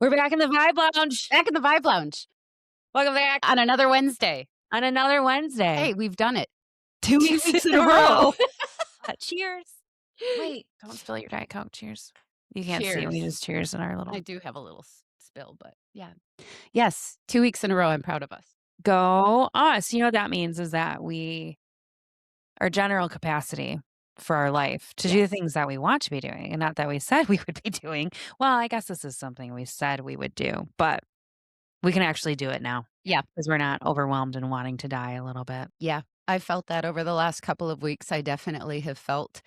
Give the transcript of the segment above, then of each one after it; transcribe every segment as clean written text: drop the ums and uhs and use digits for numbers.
We're back in the Vibe Lounge. Back in the Vibe Lounge Welcome back on another Wednesday. on another Wednesday. Hey, we've done it. 2 2 weeks in a row. Cheers. Wait, don't spill your Diet Coke. Cheers. You can't see. We Cheers. just cheers in our little. I do have a little spill, but yeah. Yes, 2 weeks in a row. I'm proud of us. Go us. You know what that means is that our general capacity for our life to do the things that we want to be doing and not that we said we would be doing. Well, I guess this is something we said we would do, but we can actually do it now. Yeah. Because we're not overwhelmed and wanting to die a little bit. Yeah. I felt that over the last couple of weeks. I definitely have felt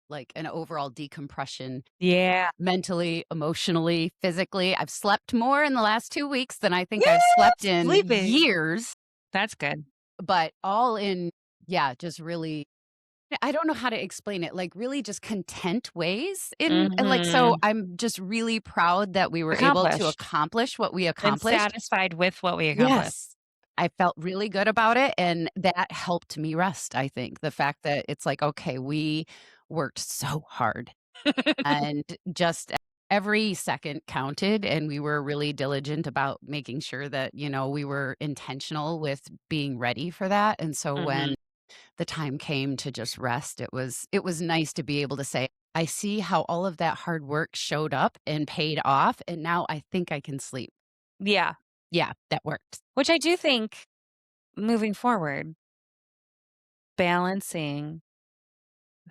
like an overall decompression. Yeah. Mentally, emotionally, physically. I've slept more in the last 2 weeks than I think I've slept in years. That's good. But all in, just really, I don't know how to explain it, like really just content ways. And like, so I'm just really proud that we were able to accomplish what we accomplished. And satisfied with what we accomplished. Yes. I felt really good about it. And that helped me rest, I think. The fact that it's like, okay, we worked so hard and just every second counted. And we were really diligent about making sure that, we were intentional with being ready for that. And so when the time came to just rest, it was nice to be able to say, I see how all of that hard work showed up and paid off. And now I think I can sleep. Yeah. Yeah, that worked. Which I do think moving forward, balancing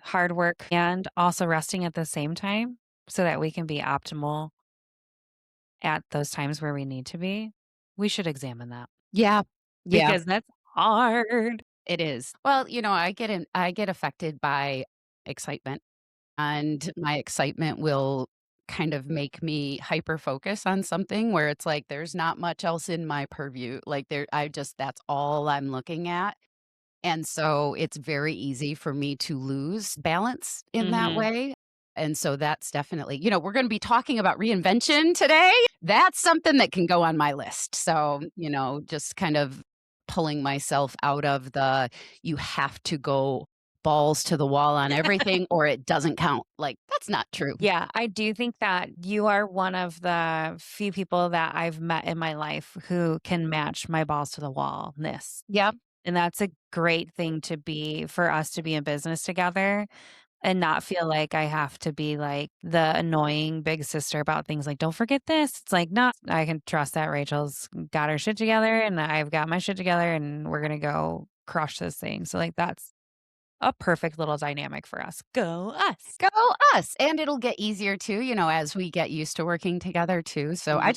hard work and also resting at the same time so that we can be optimal at those times where we need to be, we should examine that. Yeah. Yeah. Because that's hard. It is. Well, I get affected by excitement, and my excitement will kind of make me hyper focus on something where it's like there's not much else in my purview. Like that's all I'm looking at. And so it's very easy for me to lose balance in that way. And so that's definitely, we're going to be talking about reinvention today. That's something that can go on my list. So, just kind of pulling myself out of you have to go balls to the wall on everything or it doesn't count. Like, that's not true. Yeah, I do think that you are one of the few people that I've met in my life who can match my balls to the wall-ness. Yeah. And that's a great thing for us to be in business together and not feel like I have to be like the annoying big sister about things like, don't forget this. It's like, no, I can trust that Rachel's got her shit together and I've got my shit together and we're going to go crush this thing. So like, that's a perfect little dynamic for us. Go us. Go us. And it'll get easier too, as we get used to working together too. So I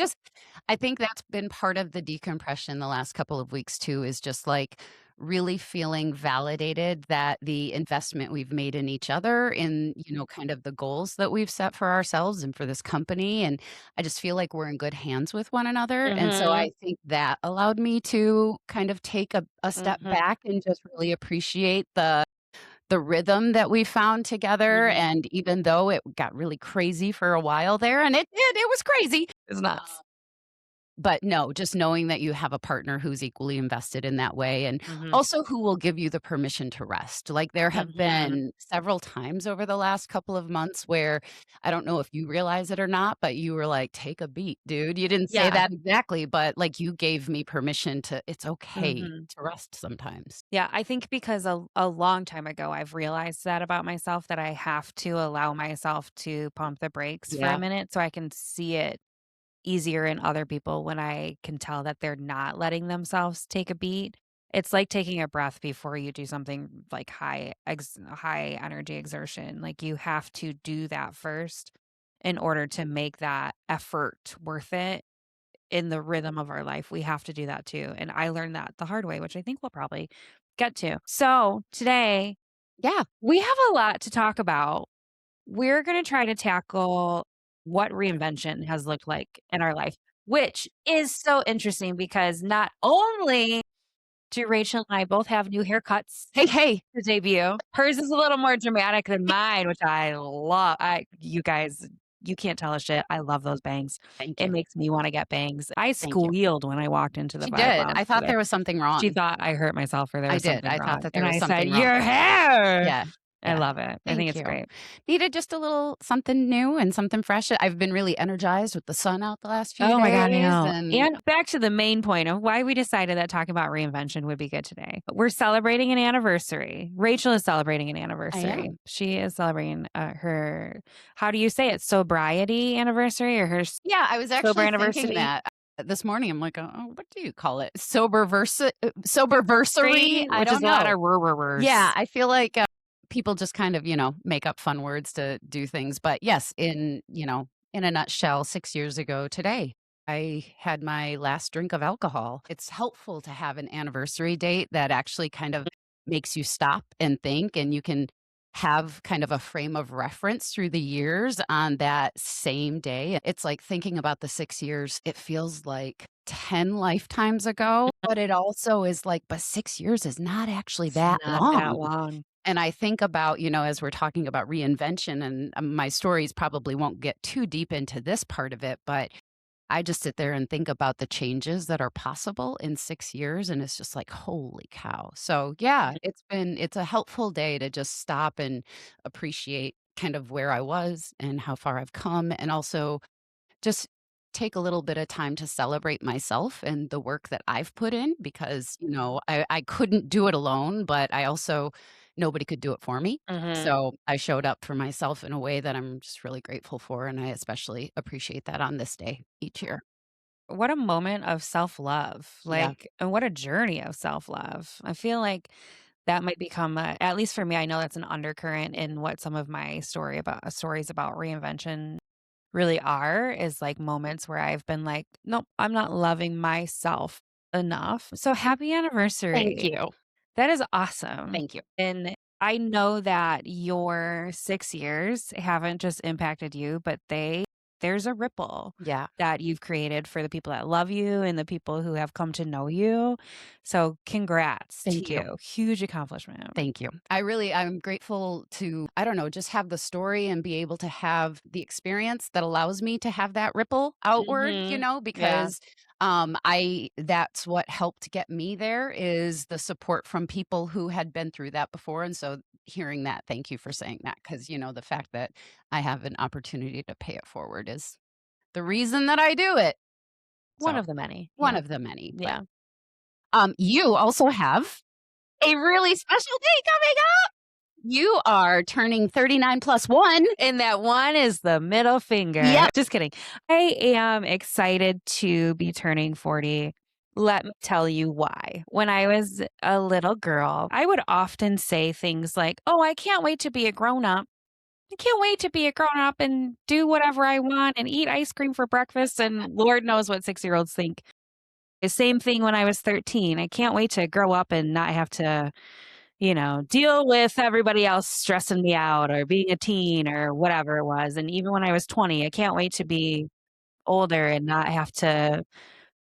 think that's been part of the decompression the last couple of weeks too, is just like really feeling validated that the investment we've made in each other in, kind of the goals that we've set for ourselves and for this company. And I just feel like we're in good hands with one another. And so I think that allowed me to kind of take a step back and just really appreciate the rhythm that we found together. And even though it got really crazy for a while there, and it was crazy. It's nuts. But no, just knowing that you have a partner who's equally invested in that way and also who will give you the permission to rest. Like there have been several times over the last couple of months where I don't know if you realize it or not, but you were like, take a beat, dude. You didn't say that exactly, but like you gave me permission it's okay to rest sometimes. Yeah, I think because a long time ago, I've realized that about myself, that I have to allow myself to pump the brakes for a minute so I can see it easier in other people when I can tell that they're not letting themselves take a beat. It's like taking a breath before you do something like high energy exertion. Like you have to do that first in order to make that effort worth it in the rhythm of our life. We have to do that too. And I learned that the hard way, which I think we'll probably get to. So today, we have a lot to talk about. We're going to try to tackle what reinvention has looked like in our life, which is so interesting because not only do Rachel and I both have new haircuts to debut, hers is a little more dramatic than mine, which I love. You guys, you can't tell a shit. I love those bangs. It makes me want to get bangs. I squealed when I walked into the She Vibe did. Lounge I thought today. there was something wrong. She thought I hurt myself or there was something wrong. I thought that there was and something I said, wrong. your hair. Yeah. I Yeah. love it. I think Thank it's you. great. Needed just a little something new and something fresh. I've been really energized with the sun out the last few Oh my god, I days, know. and And back to the main point of why we decided that talking about reinvention would be good today. We're celebrating an anniversary. Rachel is celebrating an I anniversary. am. She is celebrating her, how do you say it? Sobriety anniversary or her Yeah, I was sober actually thinking anniversary? that this morning. I'm like, "Oh, what do you call it? Soberversary? I Which is don't a lot know." of Yeah, words. I feel like, people just kind of, make up fun words to do things, but yes, in a nutshell, 6 years ago today, I had my last drink of alcohol. It's helpful to have an anniversary date that actually kind of makes you stop and think, and you can have kind of a frame of reference through the years on that same day. It's like thinking about the 6 years, it feels like 10 lifetimes ago, but it also is like, but 6 years is not actually It's that not that long. long. And I think about, as we're talking about reinvention, and my stories probably won't get too deep into this part of it, but I just sit there and think about the changes that are possible in 6 years, and it's just like, "Holy cow." So, yeah, it's a helpful day to just stop and appreciate kind of where I was and how far I've come, and also just take a little bit of time to celebrate myself and the work that I've put in because, I couldn't do it alone, but I also nobody could do it for me. Mhm. So I showed up for myself in a way that I'm just really grateful for, and I especially appreciate that on this day each year. What a moment of self-love, Yeah. and what a journey of self-love. I feel like that might become at least for me, I know that's an undercurrent in what some of my stories about reinvention really are, is, like, moments where I've been like, "Nope, I'm not loving myself enough." So happy Thank anniversary. you. That is awesome. Thank you. And I know that your 6 years haven't just impacted you, but there's a ripple Yeah. that you've created for the people that love you and the people who have come to know you. So congrats to Thank you. you. Huge accomplishment. Thank you. I'm grateful to, I don't know, just have the story and be able to have the experience that allows me to have that ripple outward, Mhm. Yeah. because that's what helped get me there is the support from people who had been through that before. And so hearing that, thank you for saying that. Cause the fact that I have an opportunity to pay it forward is the reason that I do it. One So of the many. one Yeah. of the many. But Yeah. you also have a really special day coming up. You are turning 39 plus 1. And that one is the middle finger. Yep. Just kidding. I am excited to be turning 40. Let me tell you why. When I was a little girl, I would often say things like, "Oh, I can't wait to be a grown up. I can't wait to be a grown up and do whatever I want and eat ice cream for breakfast." And Lord knows what 6-year-olds think. The same thing when I was 13. I can't wait to grow up and not have to deal with everybody else stressing me out or being a teen or whatever it was. And even when I was 20, I can't wait to be older and not have to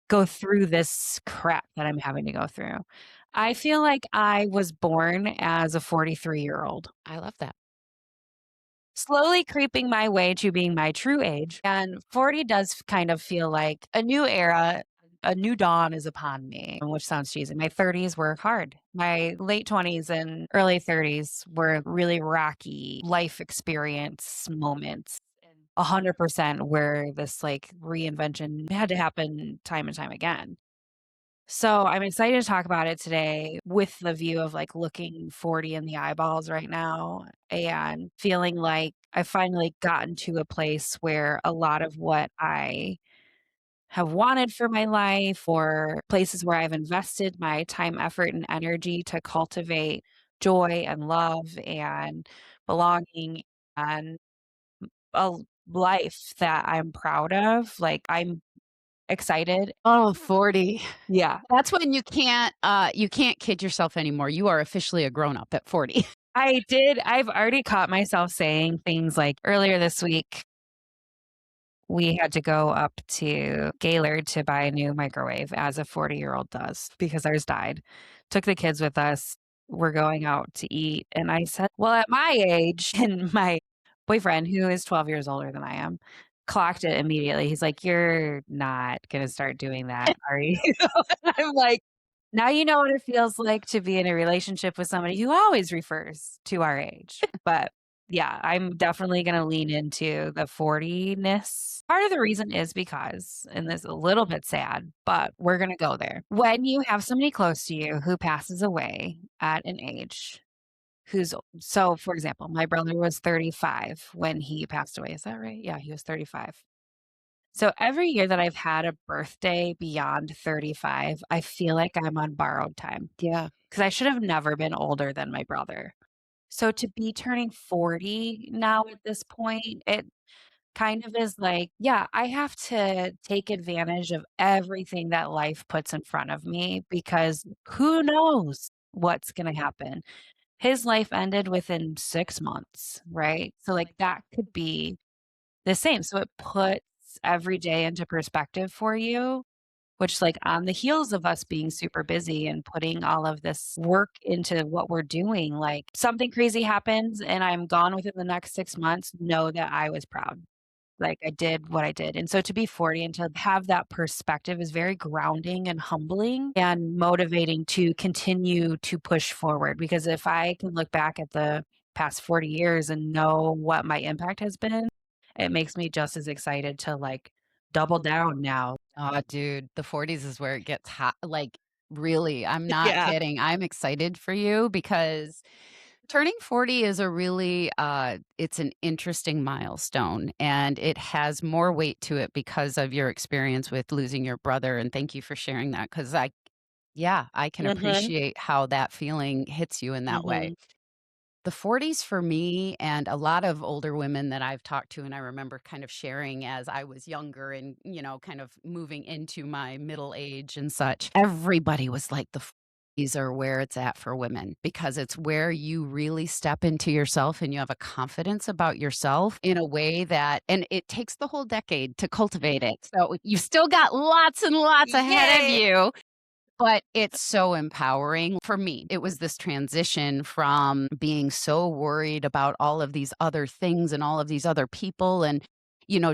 go through this crap that I'm having to go through. I feel like I was born as a 43-year-old, I love that. slowly creeping my way to being my true age. And 40 does kind of feel like a new era, a new dawn is upon me, which sounds cheesy. My 30s were hard. My late 20s and early 30s were really rocky life experience moments. And 100% where this like reinvention had to happen time and time again. So I'm excited to talk about it today with the view of like looking 40 in the eyeballs right now and feeling like I've finally gotten to a place where a lot of what I have wanted for my life or places where I've invested my time, effort, and energy to cultivate joy and love and belonging and a life that I'm proud of. Like I'm excited. Oh, 40. Yeah. That's when you can't kid yourself anymore. You are officially a grown up at 40. I did. I've already caught myself saying things like earlier this week, we had to go up to Gaylord to buy a new microwave as a 40-year-old does because ours died. Took the kids with us. We're going out to eat. And I said, well, at my age, and my boyfriend, who is 12 years older than I am, clocked it immediately. He's like, you're not going to start doing that, are you? I'm like, Now you know what it feels like to be in a relationship with somebody who always refers to our age. But yeah, I'm definitely going to lean into the 40-ness. Part of the reason is because, and this is a little bit sad, but we're going to go there. When you have somebody close to you who passes away at an age who's, so for example, my brother was 35 when he passed away. Is that right? Yeah, he was 35. So every year that I've had a birthday beyond 35, I feel like I'm on borrowed time Yeah. because I should have never been older than my brother. So to be turning 40 now at this point, it kind of is like, yeah, I have to take advantage of everything that life puts in front of me because who knows what's going to happen. His life ended within 6 months, right? So like that could be the same. So it puts every day into perspective for you, which, like, on the heels of us being super busy and putting all of this work into what we're doing, like, something crazy happens and I'm gone within the next 6 months, know that I was proud. Like, I did what I did. And so to be 40 and to have that perspective is very grounding and humbling and motivating to continue to push forward. Because if I can look back at the past 40 years and know what my impact has been, it makes me just as excited to, like, double down now. Oh, dude, the 40s is where it gets hot. Like, really, I'm not Yeah. kidding. I'm excited for you because turning 40 is a really it's an interesting milestone and it has more weight to it because of your experience with losing your brother. And thank you for sharing that because yeah, I can Mhm, appreciate how that feeling hits you in that way. mhm. The 40s for me and a lot of older women that I've talked to, and I remember kind of sharing as I was younger and, kind of moving into my middle age and such, everybody was like, the 40s are where it's at for women because it's where you really step into yourself and you have a confidence about yourself in a way that, and it takes the whole decade to cultivate it. So you've still got lots and lots ahead of Yay! you, but it's so empowering. For me, it was this transition from being so worried about all of these other things and all of these other people and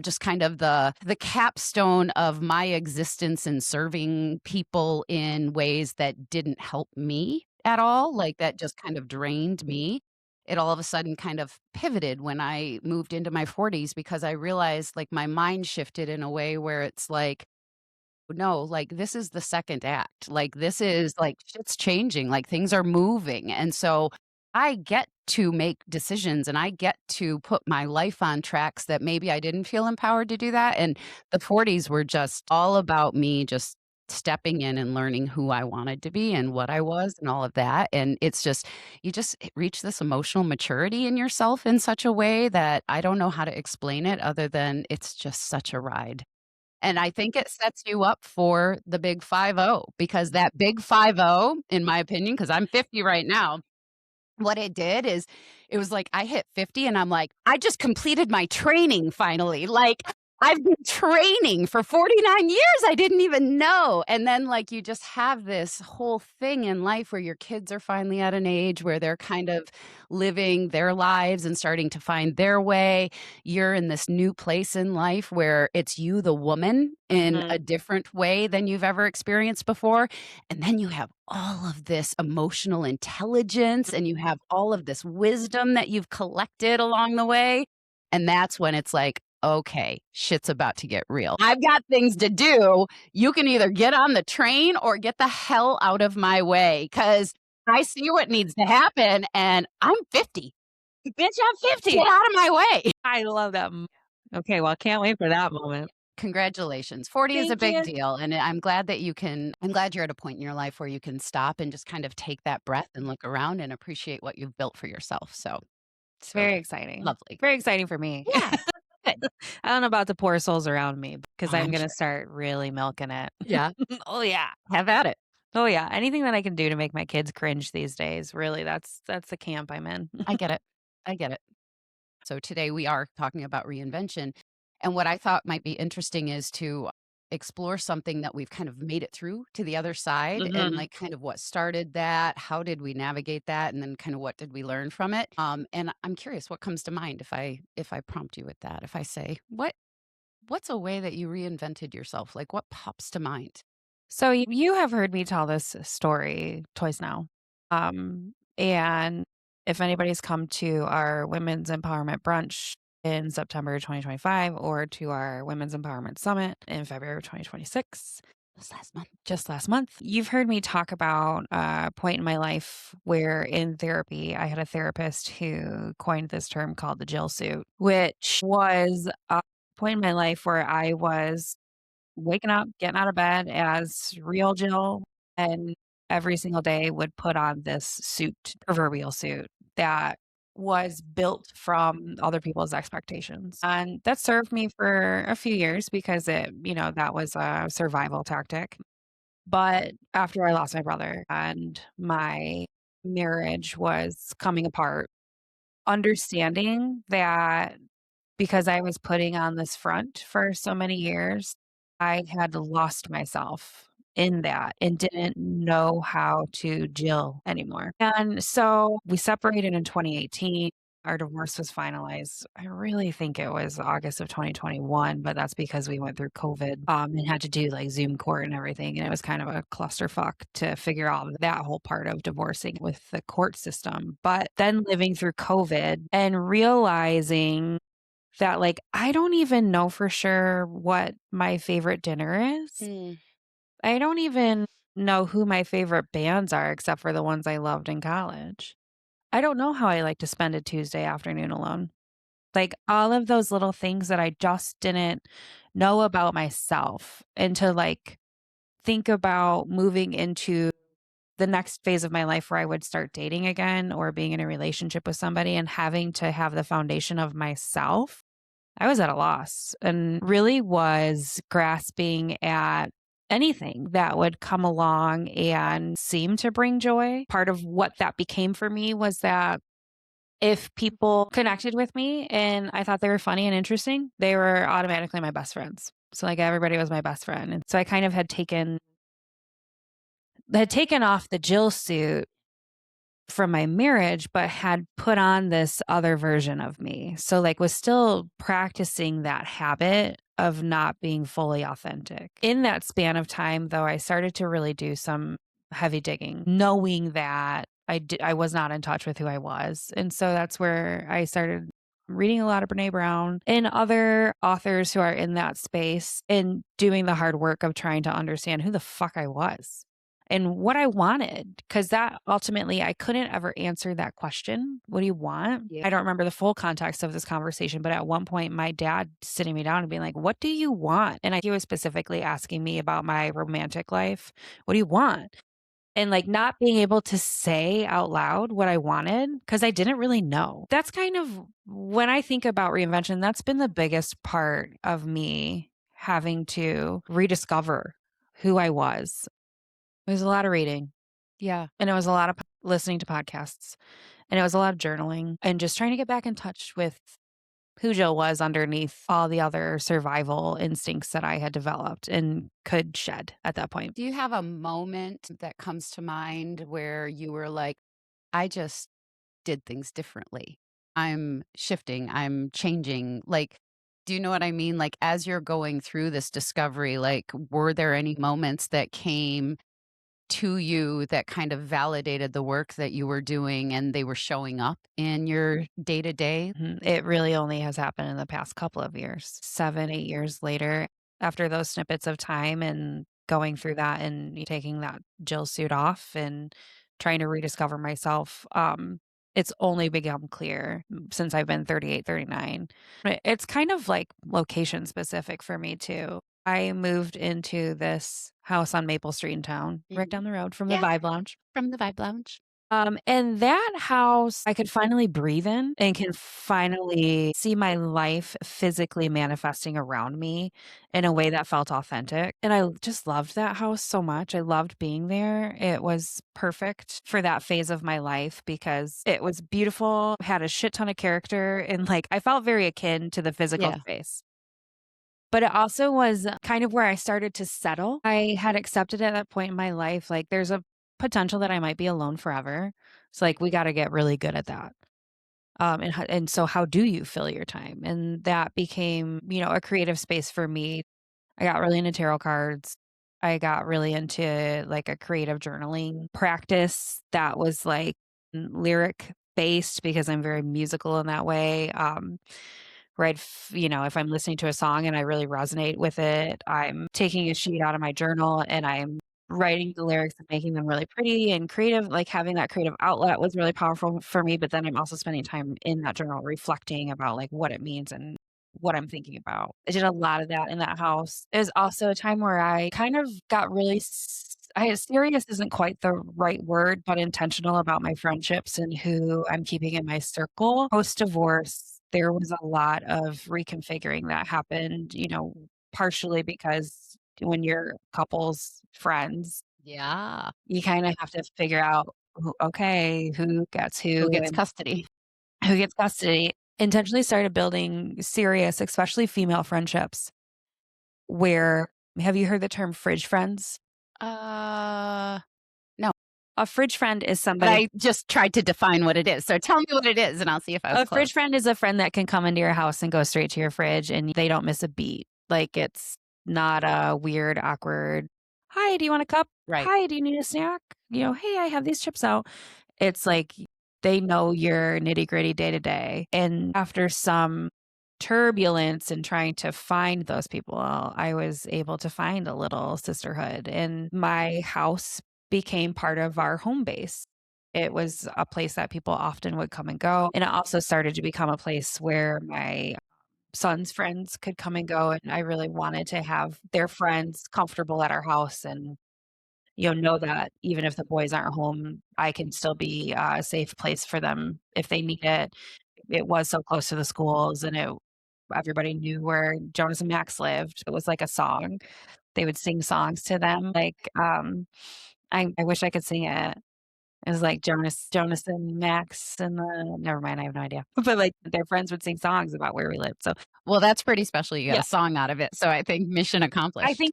just kind of the capstone of my existence in serving people in ways that didn't help me at all, like that just kind of drained me. It all of a sudden kind of pivoted when I moved into my 40s because I realized like my mind shifted in a way where it's like no, like, this is the second act. Like, this is like, shit's changing, like, things are moving, and so I get to make decisions, and I get to put my life on tracks that maybe I didn't feel empowered to do that, and the 40s were just all about me just stepping in and learning who I wanted to be and what I was and all of that, and it's just you just reach this emotional maturity in yourself in such a way that I don't know how to explain it other than it's just such a ride. And I think it sets you up for the big 50 because that big 50, in my opinion, because 'cause I'm 50 right now, what it did is it was like I hit 50 and I'm like, "I just completed my training finally." Like, I've been training for 49 years, I didn't even know. And then, like, you just have this whole thing in life where your kids are finally at an age where they're kind of living their lives and starting to find their way. You're in this new place in life where it's you, the woman, in a Mhm, different way than you've ever experienced before. And then you have all of this emotional intelligence and you have all of this wisdom that you've collected along the way. And that's when it's like, okay, shit's about to get real. I've got things to do. You can either get on the train or get the hell out of my way because I see what needs to happen and I'm 50. Bitch, I'm 50. Get out of my way. I love that okay, well, can't wait for that moment. Congratulations. 40 is a Thank big you. deal, and I'm glad that I'm glad you're at a point in your life where you can stop and just kind of take that breath and look around and appreciate what you've built for yourself, It's so very exciting. lovely. Very exciting for me. Yeah, good. I don't know about the poor souls around me because I'm I'm gonna sure. start really milking it. Yeah, Oh, yeah. have at it. Oh, yeah. Anything that I can do to make my kids cringe these days, really, that's the camp I'm in. I get it. I get it. So today we are talking about reinvention. And what I thought might be interesting is to explore something that we've kind of made it through to the other side and Mhm. like kind of what started that, how did we navigate that, and then kind of what did we learn from it. And I'm curious what comes to mind if I prompt you with that. If I say, what's a way that you reinvented yourself? Like what pops to mind? So you have heard me tell this story twice now. And if anybody's come to our women's empowerment brunch in September 2025 or to our women's empowerment summit in February of 2026, just last month, you've heard me talk about a point in my life where in therapy, I had a therapist who coined this term called the Jill suit, which was a point in my life where I was waking up, getting out of bed as real Jill, and every single day would put on this suit, proverbial suit that was built from other people's expectations. And that served me for a few years because that was a survival tactic. But after I lost my brother and my marriage was coming apart, understanding that because I was putting on this front for so many years, I had lost myself in that and didn't know how to Jill anymore. And so we separated in 2018. Our divorce was finalized. I really think it was August of 2021, but that's because we went through COVID and had to do like Zoom court and everything. And it was kind of a clusterfuck to figure out that whole part of divorcing with the court system. But then living through COVID and realizing that, like, I don't even know for sure what my favorite dinner is. Mm. I don't even know who my favorite bands are except for the ones I loved in college. I don't know how I like to spend a Tuesday afternoon alone. Like, all of those little things that I just didn't know about myself, and to, like, think about moving into the next phase of my life where I would start dating again or being in a relationship with somebody and having to have the foundation of myself. I was at a loss and really was grasping at anything that would come along and seem to bring joy. Part of what that became for me was that if people connected with me and I thought they were funny and interesting, they were automatically my best friends. So like everybody was my best friend. And so I kind of had taken off the Jill suit from my marriage, but had put on this other version of me. So, like, was still practicing that habit of not being fully authentic. In that span of time, though, I started to really do some heavy digging, knowing that I was not in touch with who I was. And so that's where I started reading a lot of Brene Brown and other authors who are in that space and doing the hard work of trying to understand who the fuck I was and what I wanted, because that ultimately I couldn't ever answer that question. What do you want? Yeah. I don't remember the full context of this conversation, but at one point, my dad sitting me down and being like, "What do you want?" And he was specifically asking me about my romantic life. What do you want? And like not being able to say out loud what I wanted because I didn't really know. That's kind of when I think about reinvention, that's been the biggest part of me having to rediscover who I was. It was a lot of reading, Yeah. and it was a lot of listening to podcasts, and it was a lot of journaling and just trying to get back in touch with who Jill was underneath all the other survival instincts that I had developed and could shed at that point. Do you have a moment that comes to mind where you were like, I just did things differently? I'm shifting, I'm changing. Like, do you know what I mean? Like, as you're going through this discovery, like, were there any moments that came to you that kind of validated the work that you were doing and they were showing up in your day to day? It really only has happened in the past couple of years, 7, 8 years later, after those snippets of time and going through that and taking that Jill suit off and trying to rediscover myself, it's only become clear since I've been 38, 39. It's kind of like location specific for me too. I moved into this house on Maple Street in town, right Mhm. down the road from the Yeah, Vibe Lounge. from the Vibe Lounge. And that house I could finally breathe in and can finally see my life physically manifesting around me in a way that felt authentic. And I just loved that house so much. I loved being there. It was perfect for that phase of my life because it was beautiful, had a shit ton of character, and like I felt very akin to the physical Yeah. space. But it also was kind of where I started to settle. I had accepted at that point in my life, like, there's a potential that I might be alone forever. So, like, we gotta get really good at that. And so how do you fill your time? And that became, a creative space for me. I got really into tarot cards. I got really into like a creative journaling practice that was like lyric based because I'm very musical in that way. Where if I'm listening to a song and I really resonate with it, I'm taking a sheet out of my journal and I'm writing the lyrics and making them really pretty and creative. Like having that creative outlet was really powerful for me. But then I'm also spending time in that journal reflecting about like what it means and what I'm thinking about. I did a lot of that in that house. It was also a time where I kind of got really serious isn't quite the right word, but intentional about my friendships and who I'm keeping in my circle. Post divorce, there was a lot of reconfiguring that happened, partially because when you're couples friends, Yeah. you kind of have to figure out, okay, who gets Who who gets and custody? who gets custody. Intentionally started building serious, especially female friendships where have you heard the term fridge friends? Uh, no, A fridge friend is but somebody I just tried to define what it is. So tell me what it is, and I'll see if I was A close. fridge friend is a friend that can come into your house and go straight to your fridge and they don't miss a beat. Like it's not a weird, awkward, "Hi, do you want a cup? Right. Hi, do you need a snack? Hey, I have these chips out." It's like they know your nitty-gritty day to day. And after some turbulence in trying to find those people, I was able to find a little sisterhood, and my house became part of our home base. It was a place that people often would come and go, and it also started to become a place where my son's friends could come and go, and I really wanted to have their friends comfortable at our house and, know that even if the boys aren't home, I can still be a safe place for them if they need it. It was so close to the schools, and everybody knew where Jonas and Max lived. It was like a song. They would sing songs to them, like, I wish I could sing it. It was like Jonas and Max and the never mind, I have no idea. But, like, their friends would sing songs about where we lived, so Well, that's pretty special. You got yeah, a song out of it. So I think mission I accomplished. think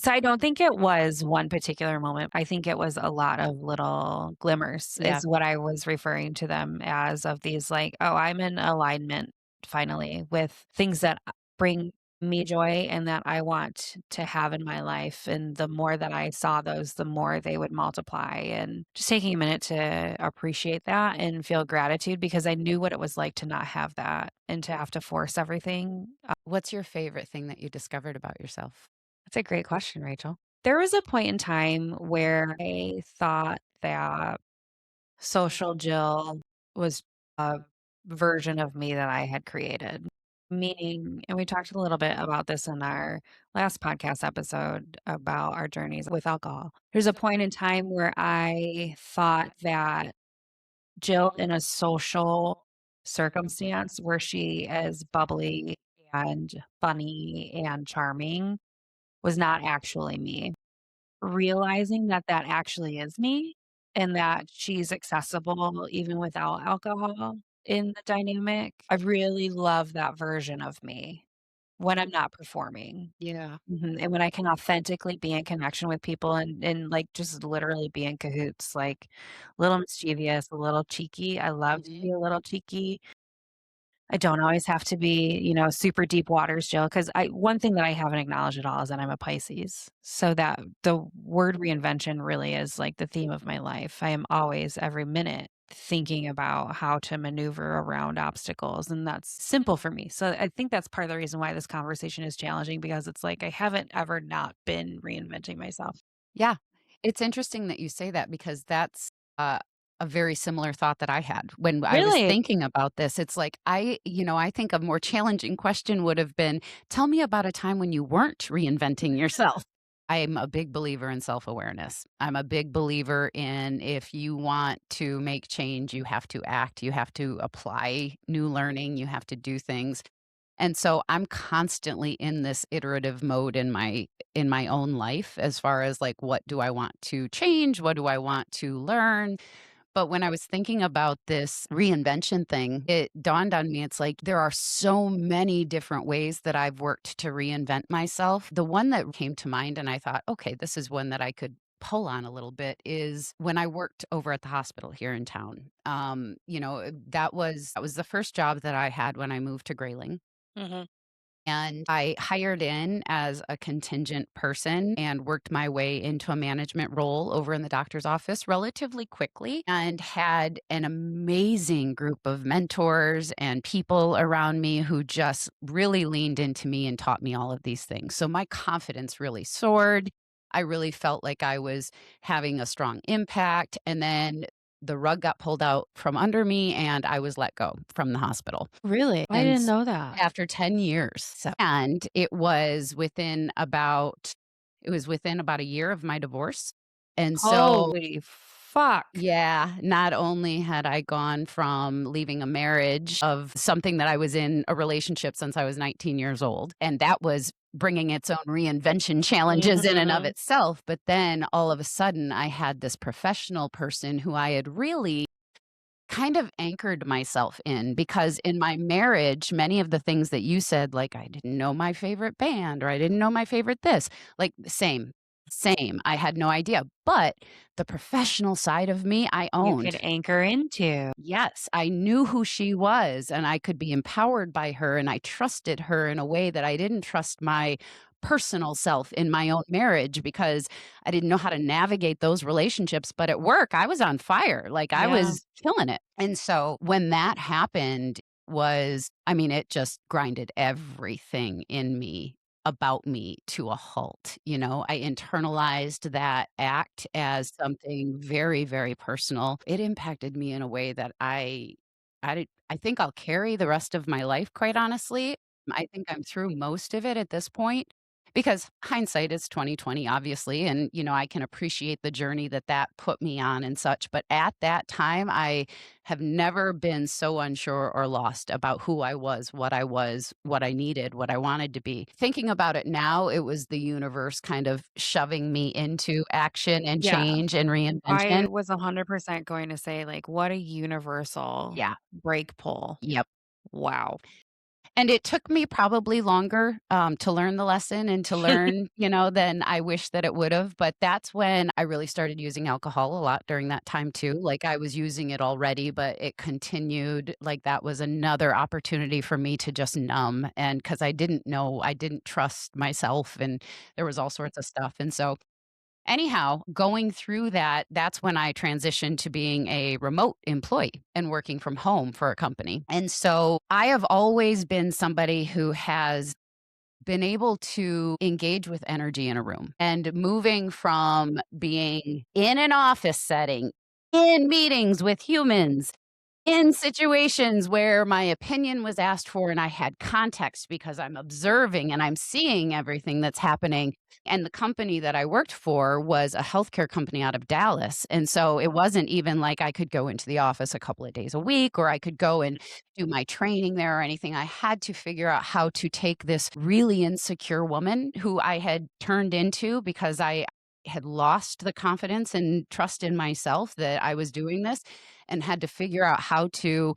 I don't think it was one particular moment. I think it was a lot of little glimmers Yeah. is what I was referring to them as of these like, "Oh, I'm in alignment finally with things that bring me joy and that I want to have in my life." And the more that I saw those, the more they would multiply. And just taking a minute to appreciate that and feel gratitude because I knew what it was like to not have that and to have to force everything. What's your favorite thing that you discovered about yourself? That's a great question, Rachel. There was a point in time where I thought that social Jill was a version of me that I had created. Meaning, and we talked a little bit about this in our last podcast episode about our journeys with alcohol. There's a point in time where I thought that Jill, in a social circumstance where she is bubbly and funny and charming, was not actually me. Realizing that that actually is me and that she's accessible even without alcohol in the dynamic, I really love that version of me when I'm not performing. Yeah. And when I can authentically be in connection with people and, like, just literally be in cahoots, like, a little mischievous, a little cheeky. I love to Mhm. be a little cheeky. I don't always have to be, super deep waters, Jill, because I one thing that I haven't acknowledged at all is that I'm a Pisces. So that the word reinvention really is like the theme of my life. I am always every minute thinking about how to maneuver around obstacles, and that's simple for me. So I think that's part of the reason why this conversation is challenging because it's like I haven't ever not been reinventing myself. Yeah. It's interesting that you say that because that's a very similar thought that I had when I was Really? thinking about this. It's like, I think a more challenging question would have been tell me about a time when you weren't reinventing yourself. I'm a big believer in self awareness. I'm a big believer in if you want to make change, you have to act, you have to apply new learning, you have to do things. And so I'm constantly in this iterative mode in my own life as far as like what do I want to change? What do I want to learn? But when I was thinking about this reinvention thing, it dawned on me it's like there are so many different ways that I've worked to reinvent myself. The one that came to mind and I thought, okay, this is one that I could pull on a little bit is when I worked over at the hospital here in town. That was the first job that I had when I moved to Grayling. Mhm. And I hired in as a contingent person and worked my way into a management role over in the doctor's office relatively quickly and had an amazing group of mentors and people around me who just really leaned into me and taught me all of these things. So my confidence really soared. I really felt like I was having a strong impact. And then the rug got pulled out from under me and I was let go from the hospital. Really? I And didn't s know that. After 10 years. And it was within about a year of my divorce. And so Holy fuck. yeah, not only had I gone from leaving a marriage of something that I was in a relationship since I was 19 years old, and that was bringing its own reinvention challenges in and of Mhm. itself, but then all of a sudden I had this professional person who I had really kind of anchored myself in because in my marriage, many of the things that you said, like I didn't know my favorite band or I didn't know my favorite this, like same. I had no idea. But the professional side of me, I You could owned. anchor into. Yes, I knew who she was and I could be empowered by her and I trusted her in a way that I didn't trust my personal self in my own marriage because I didn't know how to navigate those relationships, but at work I was on fire, like I Yeah. was killing it. And so when that happened I mean it just grinded everything in me about me to a halt, you know? I internalized that act as something very, very personal. It impacted me in a way that I think I'll carry the rest of my life, quite honestly. I think I'm through most of it at this point because hindsight is 2020, obviously, and, you know, I can appreciate the journey that that put me on and such, but at that time, I have never been so unsure or lost about who I was, what I needed, what I wanted to be. Thinking about it now, it was the universe kind of shoving me into action and Yeah. change and I reinvention. was 100% going to say, like, what a universal Yeah. break pull. Yep. Wow. And it took me probably longer, to learn the lesson and to learn, you know, than I wish that it would've, but that's when I really started using alcohol a lot during that time too. Like, I was using it already, but it continued, like, that was another opportunity for me to just numb, and because I didn't know, I didn't trust myself, and there was all sorts of stuff, and so anyhow, going through that, that's when I transitioned to being a remote employee and working from home for a company. And so I have always been somebody who has been able to engage with energy in a room and moving from being in an office setting, in meetings with humans, in situations where my opinion was asked for and I had context because I'm observing and I'm seeing everything that's happening. And the company that I worked for was a healthcare company out of Dallas. And so it wasn't even like I could go into the office a couple of days a week or I could go and do my training there or anything. I had to figure out how to take this really insecure woman who I had turned into because I had lost the confidence and trust in myself that I was doing this and had to figure out how to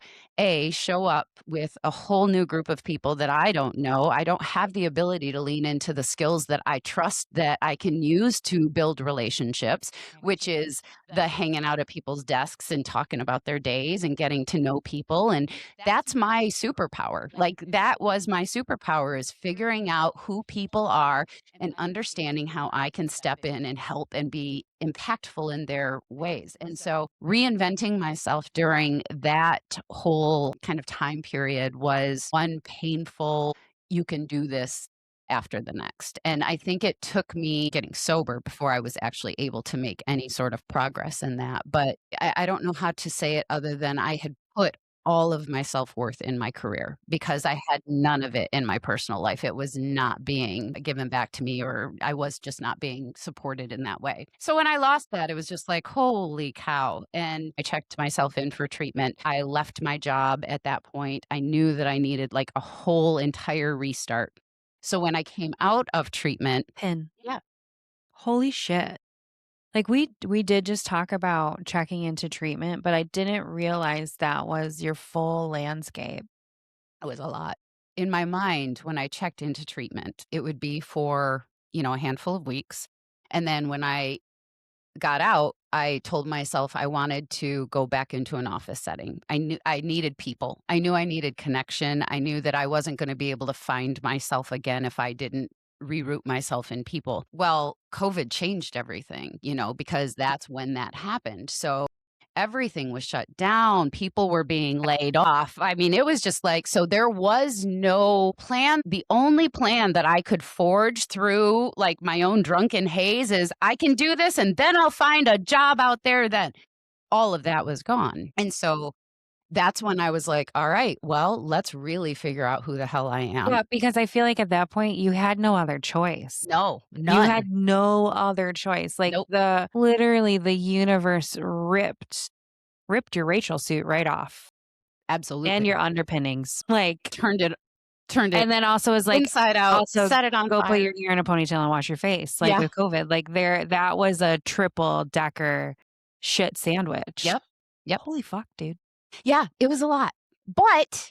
show up with a whole new group of people that I don't know. I don't have the ability to lean into the skills that I trust that I can use to build relationships, which is the hanging out at people's desks and talking about their days and getting to know people. And that's my superpower. Like that was my superpower is figuring out who people are and understanding how I can step in and help and be impactful in their ways. And so reinventing myself during that whole kind of time period was one painful, you can do this after the next. And I think it took me getting sober before I was actually able to make any sort of progress in that. But I don't know how to say it other than I had put all of my self-worth in my career because I had none of it in my personal life. It was not being given back to me or I was just not being supported in that way. So when I lost that, it was just like, holy cow. And I checked myself in for treatment. I left my job at that point. I knew that I needed like a whole entire restart. So when I came out of treatment, Pin. yeah, Holy shit. Like, we did just talk about checking into treatment, but I didn't realize that was your full landscape. it was a lot. In my mind, when I checked into treatment, it would be for, you know, a handful of weeks. And then when I got out, I told myself I wanted to go back into an office setting. I knew I needed people. I knew I needed connection. I knew that I wasn't gonna be able to find myself again if I didn't reroute myself in people. Well, COVID changed everything, because that's when that happened. So everything was shut down. People were being laid off. I mean, it was just like, so there was no plan. The only plan that I could forge through like my own drunken haze is I can do this and then I'll find a job out there. Then all of that was gone. And so that's when I was like, all right, well, let's really figure out who the hell I am. Yeah, because I feel like at that point you had no other choice. No, You none. had no other choice. Like Nope. the literally the universe ripped your Rachel suit right off and Absolutely. your underpinnings. Like Turned it, turned it and then also is like inside out, also set it on go put fire. your hair in a ponytail and wash your face like Yeah. with COVID. Like there that was a triple decker shit sandwich. Yep. Yep. Holy fuck, dude. Yeah, it was a lot. But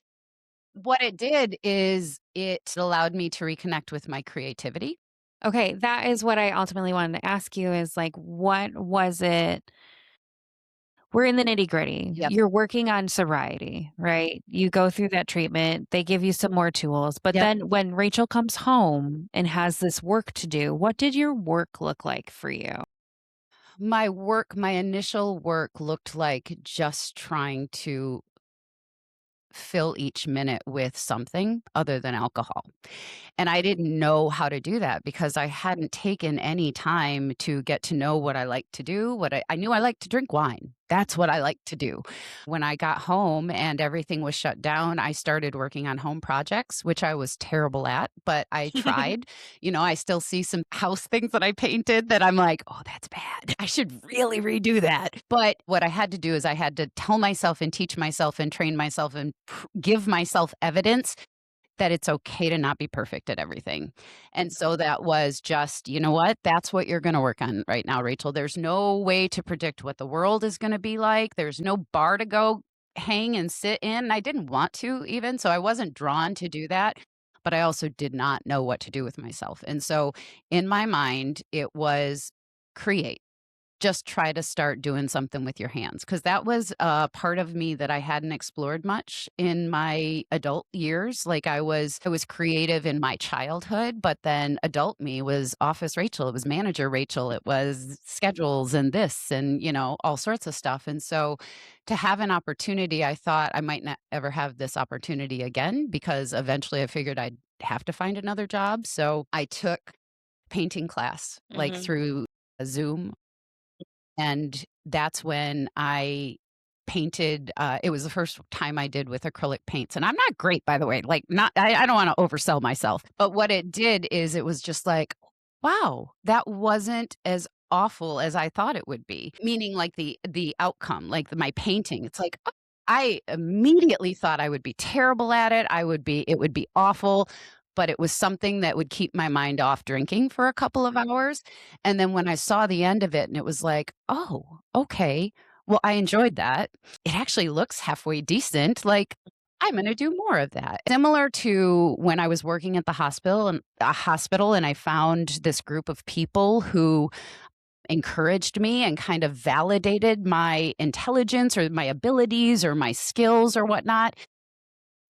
what it did is it allowed me to reconnect with my creativity. Okay, that is what I ultimately wanted to ask you is like what was it. We're in the nitty-gritty. Yep. You're working on sobriety, right? You go through that treatment, they give you some more tools, but Yep. then when Rachel comes home and has this work to do, what did your work look like for you? My initial work looked like just trying to fill each minute with something other than alcohol. And I didn't know how to do that because I hadn't taken any time to get to know what I like to do. I knew I like to drink wine. That's what I like to do. When I got home and everything was shut down, I started working on home projects, which I was terrible at, but I tried. I still see some house things that I painted that I'm like, oh, that's bad. I should really redo that. But what I had to do is I had to tell myself and teach myself and train myself and give myself evidence that it's okay to not be perfect at everything. And so that was just, you know what? That's what you're going to work on right now, Rachel. There's no way to predict what the world is going to be like. There's no bar to go hang and sit in. I didn't want to even, so I wasn't drawn to do that, but I also did not know what to do with myself. And so in my mind, it was create, just try to start doing something with your hands because that was a part of me that I hadn't explored much in my adult years. Like I was creative in my childhood, but then adult me was office Rachel, it was manager Rachel, it was schedules and this and all sorts of stuff. And so to have an opportunity, I thought I might not ever have this opportunity again because eventually I figured I'd have to find another job. So I took painting class like Mhm. through a Zoom, and that's when I painted, it was the first time I did with acrylic paints, and I'm not great, by the way, like, not I don't wanna oversell myself, but what it did is it was just like, "Wow, that wasn't as awful as I thought it would be." Meaning, like, the outcome, like, my painting, it's like, "Oh," I immediately thought I would be terrible at it, it would be awful, but it was something that would keep my mind off drinking for a couple of hours, and then when I saw the end of it and it was like, "Oh, okay. Well, I enjoyed that. It actually looks halfway decent, like, I'm gonna do more of that." Similar to when I was working at the hospital and I found this group of people who encouraged me and kind of validated my intelligence or my abilities or my skills or whatnot.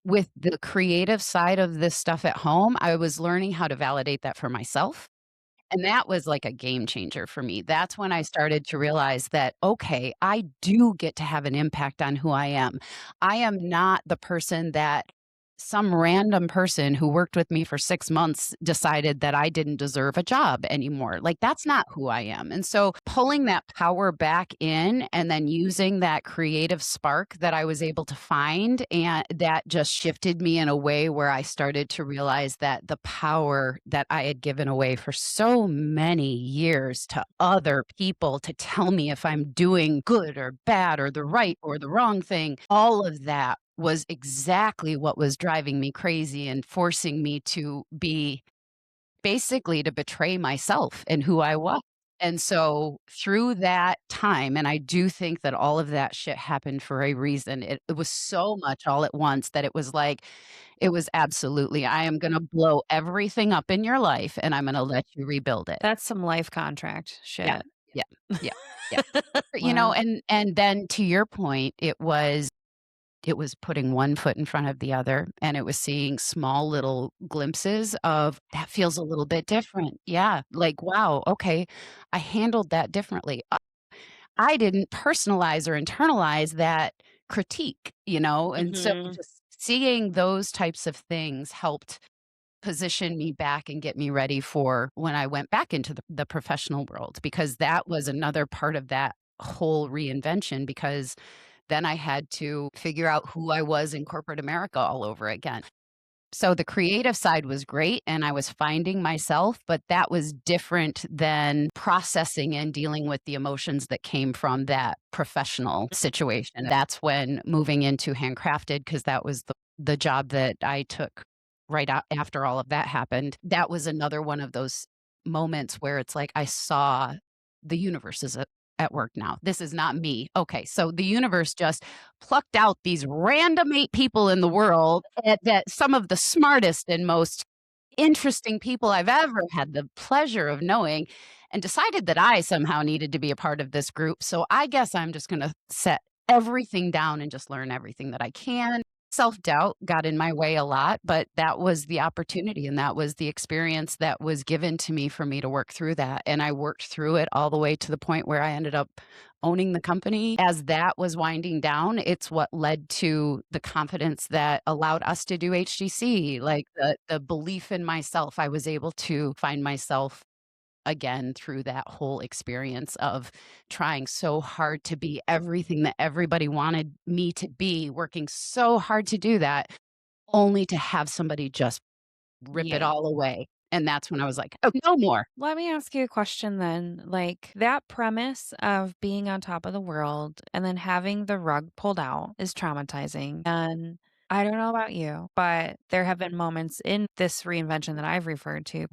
With the creative side of this stuff at home, I was learning how to validate that for myself. And that was like a game changer for me. That's when I started to realize that, okay, I do get to have an impact on who I am. I am not the person that some random person who worked with me for 6 months decided that I didn't deserve a job anymore. Like, that's not who I am. And so, pulling that power back in and then using that creative spark that I was able to find, and that just shifted me in a way where I started to realize that the power that I had given away for so many years to other people to tell me if I'm doing good or bad or the right or the wrong thing, all of that was exactly what was driving me crazy and forcing me to be basically to betray myself and who I was. And so through that time, and I do think that all of that shit happened for a reason. It was so much all at once that it was like, it was absolutely, I am going to blow everything up in your life and I'm going to let you rebuild it. That's some life contract Yeah. shit. Yeah. Yeah. Yeah. Wow. And then to your point, it was putting one foot in front of the other, and it was seeing small little glimpses of, "That feels a little bit different." Yeah, like, "Wow, okay, I handled that differently." I didn't personalize or internalize that critique, and so Mhm. just seeing those types of things helped position me back and get me ready for when I went back into the professional world, because that was another part of that whole reinvention, because then I had to figure out who I was in corporate America all over again. So the creative side was great and I was finding myself, but that was different than processing and dealing with the emotions that came from that professional situation. That's when moving into handcrafted, because that was the job that I took right out after all of that happened. That was another one of those moments where it's like I saw the universe is at work now. This is not me. Okay, so the universe just plucked out these random 8 people in the world, that some of the smartest and most interesting people I've ever had the pleasure of knowing, and decided that I somehow needed to be a part of this group. So I guess I'm just gonna set everything down and just learn everything that I can. Self-doubt got in my way a lot, but that was the opportunity and that was the experience that was given to me for me to work through that, and I worked through it all the way to the point where I ended up owning the company. As that was winding down, it's what led to the confidence that allowed us to do HGC, like the belief in myself. I was able to find myself again through that whole experience of trying so hard to be everything that everybody wanted me to be, working so hard to do that, only to have somebody just rip it Yeah. all away. And that's when I was like, "Oh, no more." Let me ask you a question then. Like that premise of being on top of the world and then having the rug pulled out is traumatizing. And I don't know about you, but there have been moments in this reinvention that I've referred to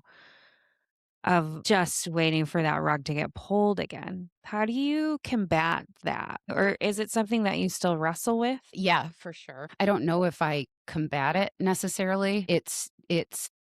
of just waiting for that rug to get pulled again. How do you combat that? Or is it something that you still wrestle with? Yeah, for sure. I don't know if I combat it necessarily. It's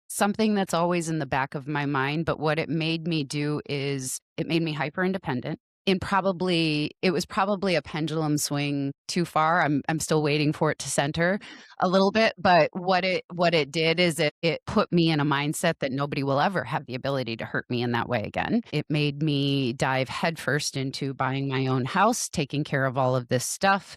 something that's always in the back of my mind, but what it made me do is it made me hyper independent. And probably it was probably a pendulum swing too far. I'm still waiting for it to center a little bit, but what it did is it put me in a mindset that nobody will ever have the ability to hurt me in that way again. It made me dive headfirst into buying my own house, taking care of all of this stuff,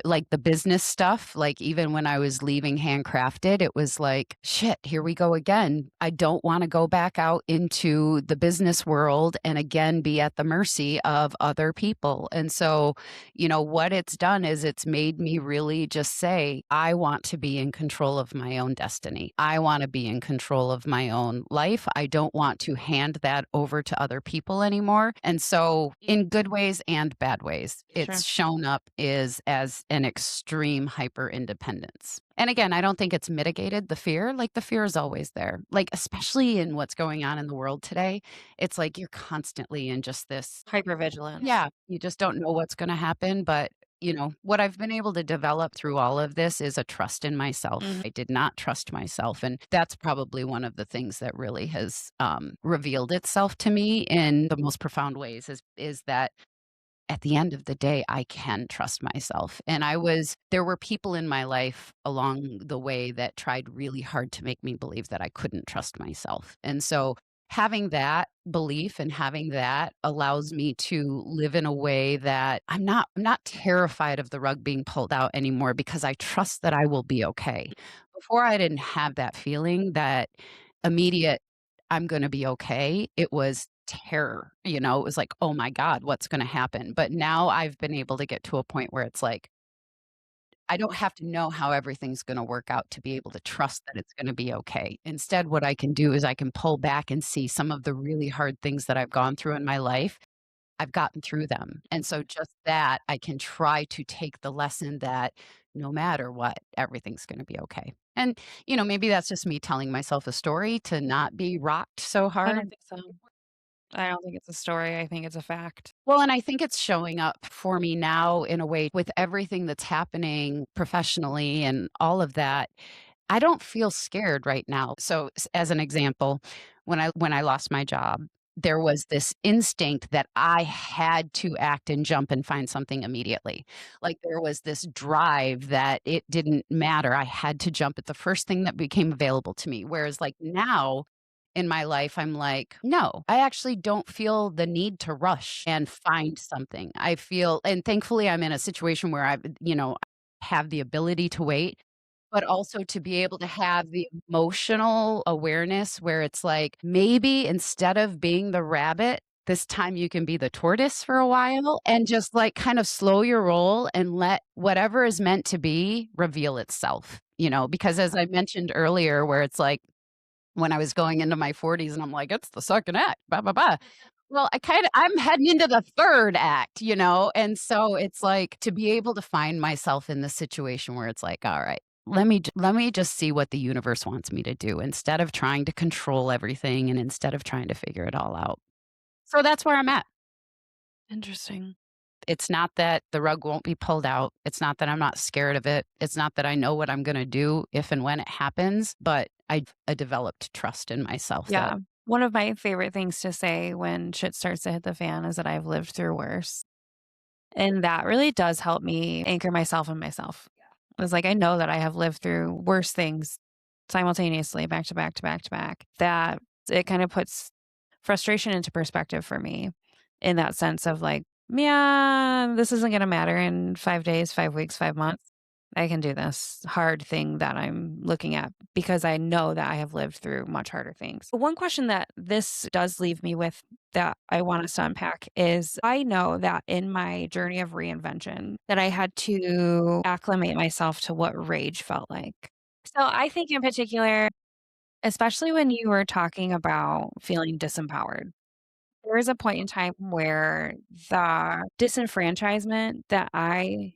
like the business stuff. Like even when I was leaving handcrafted, it was like, shit, here we go again. I don't want to go back out into the business world and again be at the mercy of other people. And so, what it's done is it's made me really just say, I want to be in control of my own destiny. I want to be in control of my own life. I don't want to hand that over to other people anymore. And so, in good ways and bad ways, it's Sure. shown up is as an extreme hyper independence. And again, I don't think it's mitigated the fear. Like the fear is always there. Like, especially in what's going on in the world today, it's like you're constantly in just this, Hypervigilance. yeah, you just don't know what's gonna happen, but, what I've been able to develop through all of this is a trust in myself. Mhm. I did not trust myself, and that's probably one of the things that really has, revealed itself to me in the most profound ways is that at the end of the day, I can trust myself. And there were people in my life along the way that tried really hard to make me believe that I couldn't trust myself. And so having that belief and having that allows me to live in a way that I'm not terrified of the rug being pulled out anymore, because I trust that I will be okay. Before, I didn't have that feeling, that immediate I'm gonna be okay. It was terror, it was like, "Oh my god, what's gonna happen?" But now I've been able to get to a point where it's like, I don't have to know how everything's gonna work out to be able to trust that it's gonna be okay. Instead, what I can do is I can pull back and see some of the really hard things that I've gone through in my life. I've gotten through them, and so just that, I can try to take the lesson that no matter what, everything's gonna be okay. And, maybe that's just me telling myself a story to not be rocked so I don't hard. think so. I don't think it's a story. I think it's a fact. Well, and I think it's showing up for me now in a way with everything that's happening professionally and all of that. I don't feel scared right now. So, as an example, when I lost my job, there was this instinct that I had to act and jump and find something immediately. Like, there was this drive that it didn't matter. I had to jump at the first thing that became available to me. Whereas, like, now in my life, I'm like, no, I actually don't feel the need to rush and find something. I feel, and thankfully, I'm in a situation where have the ability to wait, but also to be able to have the emotional awareness where it's like, maybe instead of being the rabbit, this time you can be the tortoise for a while and just, like, kind of slow your roll and let whatever is meant to be reveal itself, because as I mentioned earlier, where it's like when I was going into my 40s and I'm like, "It's the 2nd act, blah, blah, blah." Well, I'm heading into the 3rd act, and so it's like to be able to find myself in this situation where it's like, "All right, let me just see what the universe wants me to do instead of trying to control everything and instead of trying to figure it all out." So that's where I'm at. Interesting. It's not that the rug won't be pulled out. It's not that I'm not scared of it. It's not that I know what I'm gonna do if and when it happens, but I've a developed trust in myself that. Yeah. One of my favorite things to say when shit starts to hit the fan is that I've lived through worse. And that really does help me anchor myself in myself. It's like I know that I have lived through worse things simultaneously, back to back to back to back, that it kind of puts frustration into perspective for me in that sense of like, yeah, this isn't going to matter in 5 days, 5 weeks, 5 months. I can do this hard thing that I'm looking at because I know that I have lived through much harder things. One question that this does leave me with that I want us to unpack is I know that in my journey of reinvention that I had to acclimate myself to what rage felt like. So I think in particular, especially when you were talking about feeling disempowered, there was a point in time where the disenfranchisement that I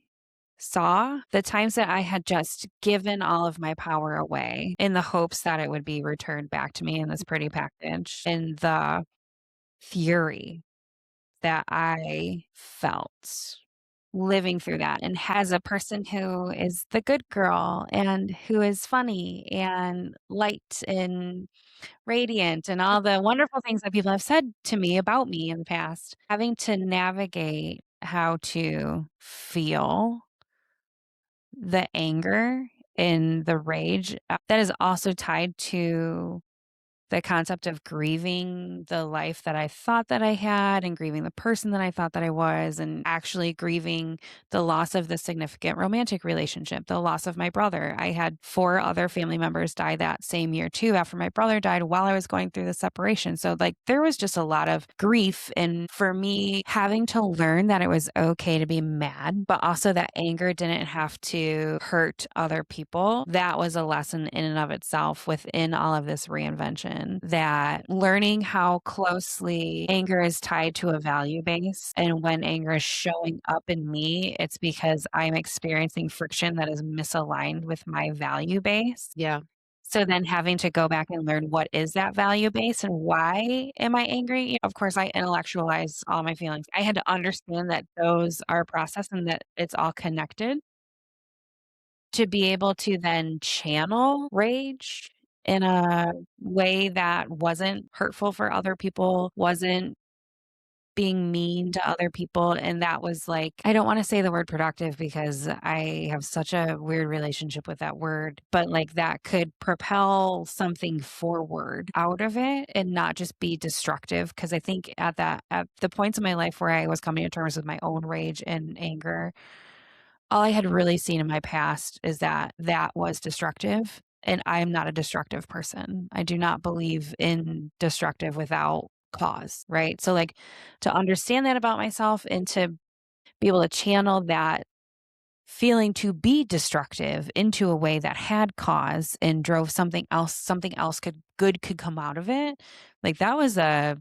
saw, the times that I had just given all of my power away in the hopes that it would be returned back to me in this pretty package, and the fury that I felt living through that, and as a person who is the good girl and who is funny and light and radiant and all the wonderful things that people have said to me about me in the past, having to navigate how to feel the anger and the rage, that is also tied to the concept of grieving the life that I thought that I had and grieving the person that I thought that I was, and actually grieving the loss of the significant romantic relationship, the loss of my brother. I had 4 other family members die that same year too after my brother died while I was going through the separation. So like there was just a lot of grief, and for me having to learn that it was okay to be mad, but also that anger didn't have to hurt other people. That was a lesson in and of itself within all of this reinvention, that learning how closely anger is tied to a value base. And when anger is showing up in me, it's because I'm experiencing friction that is misaligned with my value base. Yeah. So then having to go back and learn what is that value base and why am I angry? Of course, I intellectualize all my feelings. I had to understand that those are a process and that it's all connected to be able to then channel rage in a way that wasn't hurtful for other people, wasn't being mean to other people, and that was like I don't wanna say the word productive because I have such a weird relationship with that word, but, like, that could propel something forward out of it and not just be destructive. Because I think at the points in my life where I was coming to terms with my own rage and anger, all I had really seen in my past is that that was destructive, and I'm not a destructive person. I do not believe in destructive without cause, right? So, like, to understand that about myself and to be able to channel that feeling to be destructive into a way that had cause and drove something else could come out of it. Like, that was a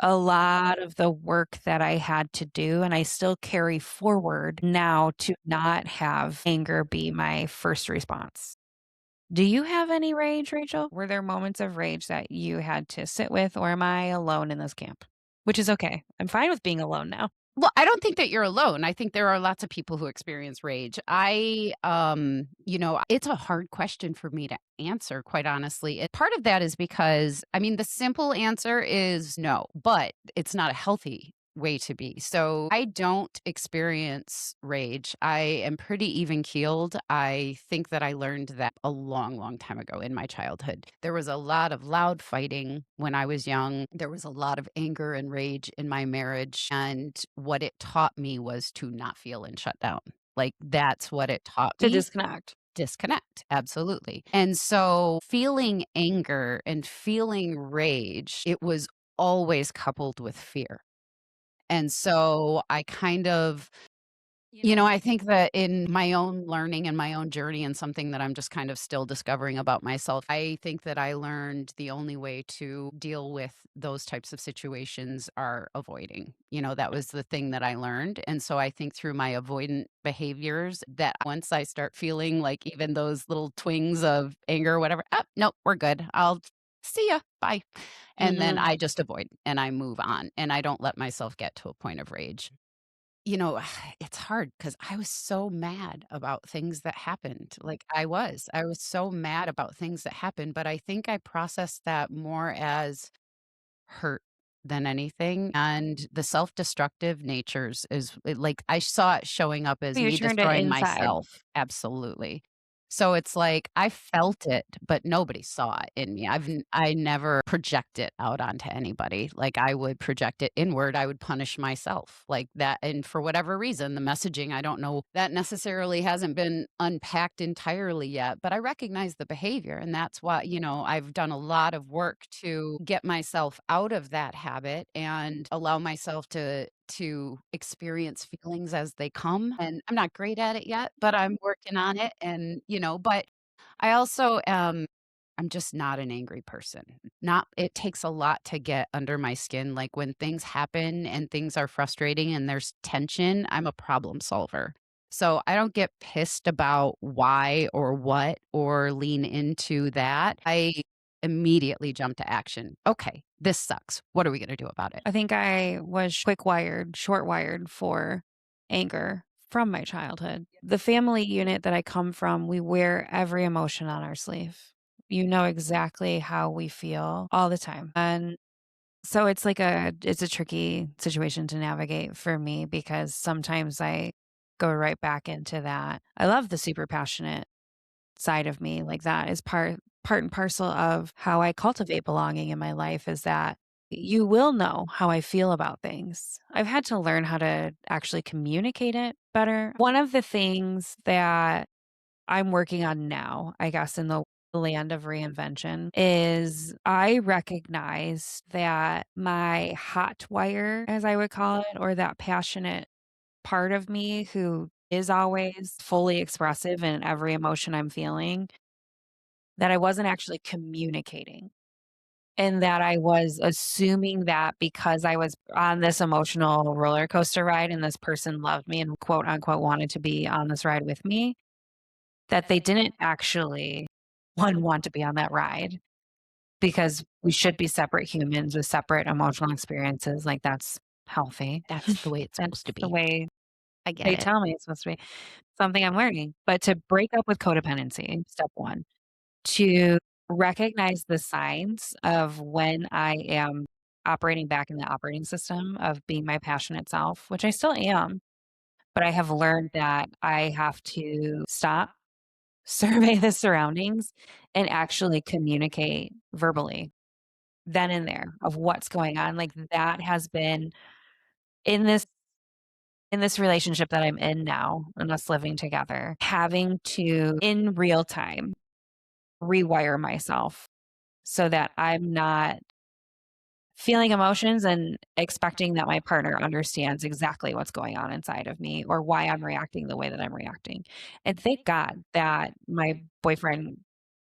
lot of the work that I had to do, and I still carry forward now to not have anger be my first response. Do you have any rage, Rachel? Were there moments of rage that you had to sit with, or am I alone in this camp? Which is okay. I'm fine with being alone now. Well, I don't think that you're alone. I think there are lots of people who experience rage. It's a hard question for me to answer, quite honestly. Part of that is because, I mean, the simple answer is no, but it's not a healthy way to be. So I don't experience rage. I am pretty even keeled. I think that I learned that a long, long time ago in my childhood. There was a lot of loud fighting when I was young. There was a lot of anger and rage in my marriage. And what it taught me was to not feel and shut down. Like that's what it taught To me. disconnect. Disconnect, absolutely. And so feeling anger and feeling rage, it was always coupled with fear. And so I kind of I think that in my own learning and my own journey and something that I'm just kind of still discovering about myself, I think that I learned the only way to deal with those types of situations are avoiding. That was the thing that I learned. And so I think through my avoidant behaviors that once I start feeling like even those little twings of anger or whatever, oh, nope, we're good. I'll see ya. Bye. And then Mhm. I just avoid and I move on and I don't let myself get to a point of rage. You know, it's hard because I was so mad about things that happened, like, I was so mad about things that happened, but I think I processed that more as hurt than anything, and the self-destructive natures like, I saw it showing up as You me turned it destroying inside. myself, absolutely. So it's like, I felt it, but nobody saw it in me. I never project it out onto anybody, like, I would project it inward, I would punish myself, like that and for whatever reason, the messaging, I don't know, that necessarily hasn't been unpacked entirely yet, but I recognize the behavior, and that's why, I've done a lot of work to get myself out of that habit and allow myself to experience feelings as they come, and I'm not great at it yet, but I'm working on it and, but I also I'm just not an angry person. Not it takes a lot to get under my skin, like, when things happen and things are frustrating and there's tension, I'm a problem solver. So, I don't get pissed about why or what or lean into that. I immediately jump to action. "Okay, this sucks. What are we gonna do about it?" I think I was quick wired, short wired for anger from my childhood. The family unit that I come from, we wear every emotion on our sleeve. You know exactly how we feel all the time. And so it's a tricky situation to navigate for me because sometimes I go right back into that. I love the super passionate side of me. Like that is part and parcel of how I cultivate belonging in my life is that you will know how I feel about things. I've had to learn how to actually communicate it better. One of the things that I'm working on now, I guess, in the land of reinvention is I recognize that my hot wire, as I would call it, or that passionate part of me who is always fully expressive in every emotion I'm feeling, that I wasn't actually communicating. And that I was assuming that because I was on this emotional roller coaster ride and this person loved me and quote unquote wanted to be on this ride with me, that they didn't actually one want to be on that ride because we should be separate humans with separate emotional experiences. Like that's healthy. That's the way it's supposed That's to the be. way I get they it. tell me it's supposed to be. Something I'm learning. But to break up with codependency, step one, to recognize the signs of when I am operating back in the operating system of being my passionate self, which I still am, but I have learned that I have to stop, survey the surroundings, and actually communicate verbally then and there of what's going on. Like that has been in this relationship that I'm in now and us living together, having to in real time rewire myself so that I'm not feeling emotions and expecting that my partner understands exactly what's going on inside of me or why I'm reacting the way that I'm reacting. And thank God that my boyfriend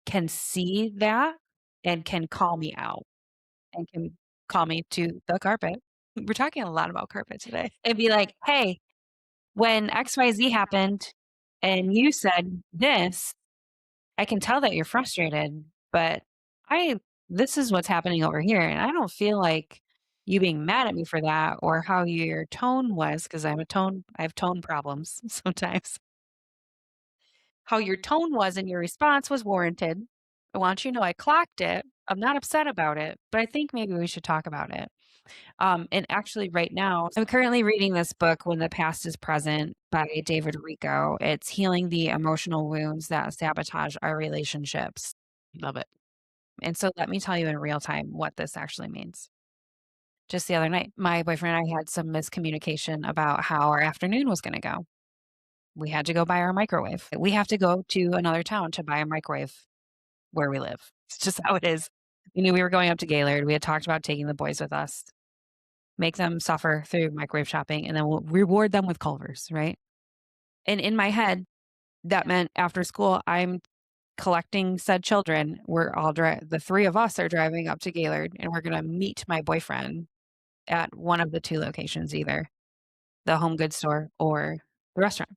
can see that and can call me out and can call me to the carpet. We're talking a lot about carpet today. And be like, "Hey, when XYZ happened and you said this, I can tell that you're frustrated, but I this is what's happening over here and I don't feel like you being mad at me for that or how your tone was, because I have tone problems sometimes. How your tone was in your response was warranted. I want you to know I clocked it. I'm not upset about it, but I think maybe we should talk about it. And actually, right now, I'm currently reading this book, When the Past is Present by David Rico. It's healing the emotional wounds that sabotage our relationships. Love it. And so, let me tell you in real time what this actually means. Just the other night, my boyfriend and I had some miscommunication about how our afternoon was going to go. We had to go buy our microwave. We have to go to another town to buy a microwave where we live. It's just how it is. We knew we were going up to Gaylord. We had talked about taking the boys with us, make them suffer through microwave shopping, and then we'll reward them with Culvers, right? And in my head, that meant after school, I'm collecting said children. We're all the three of us are driving up to Gaylord, and we're going to meet my boyfriend at one of the two locations, either the home goods store or the restaurant.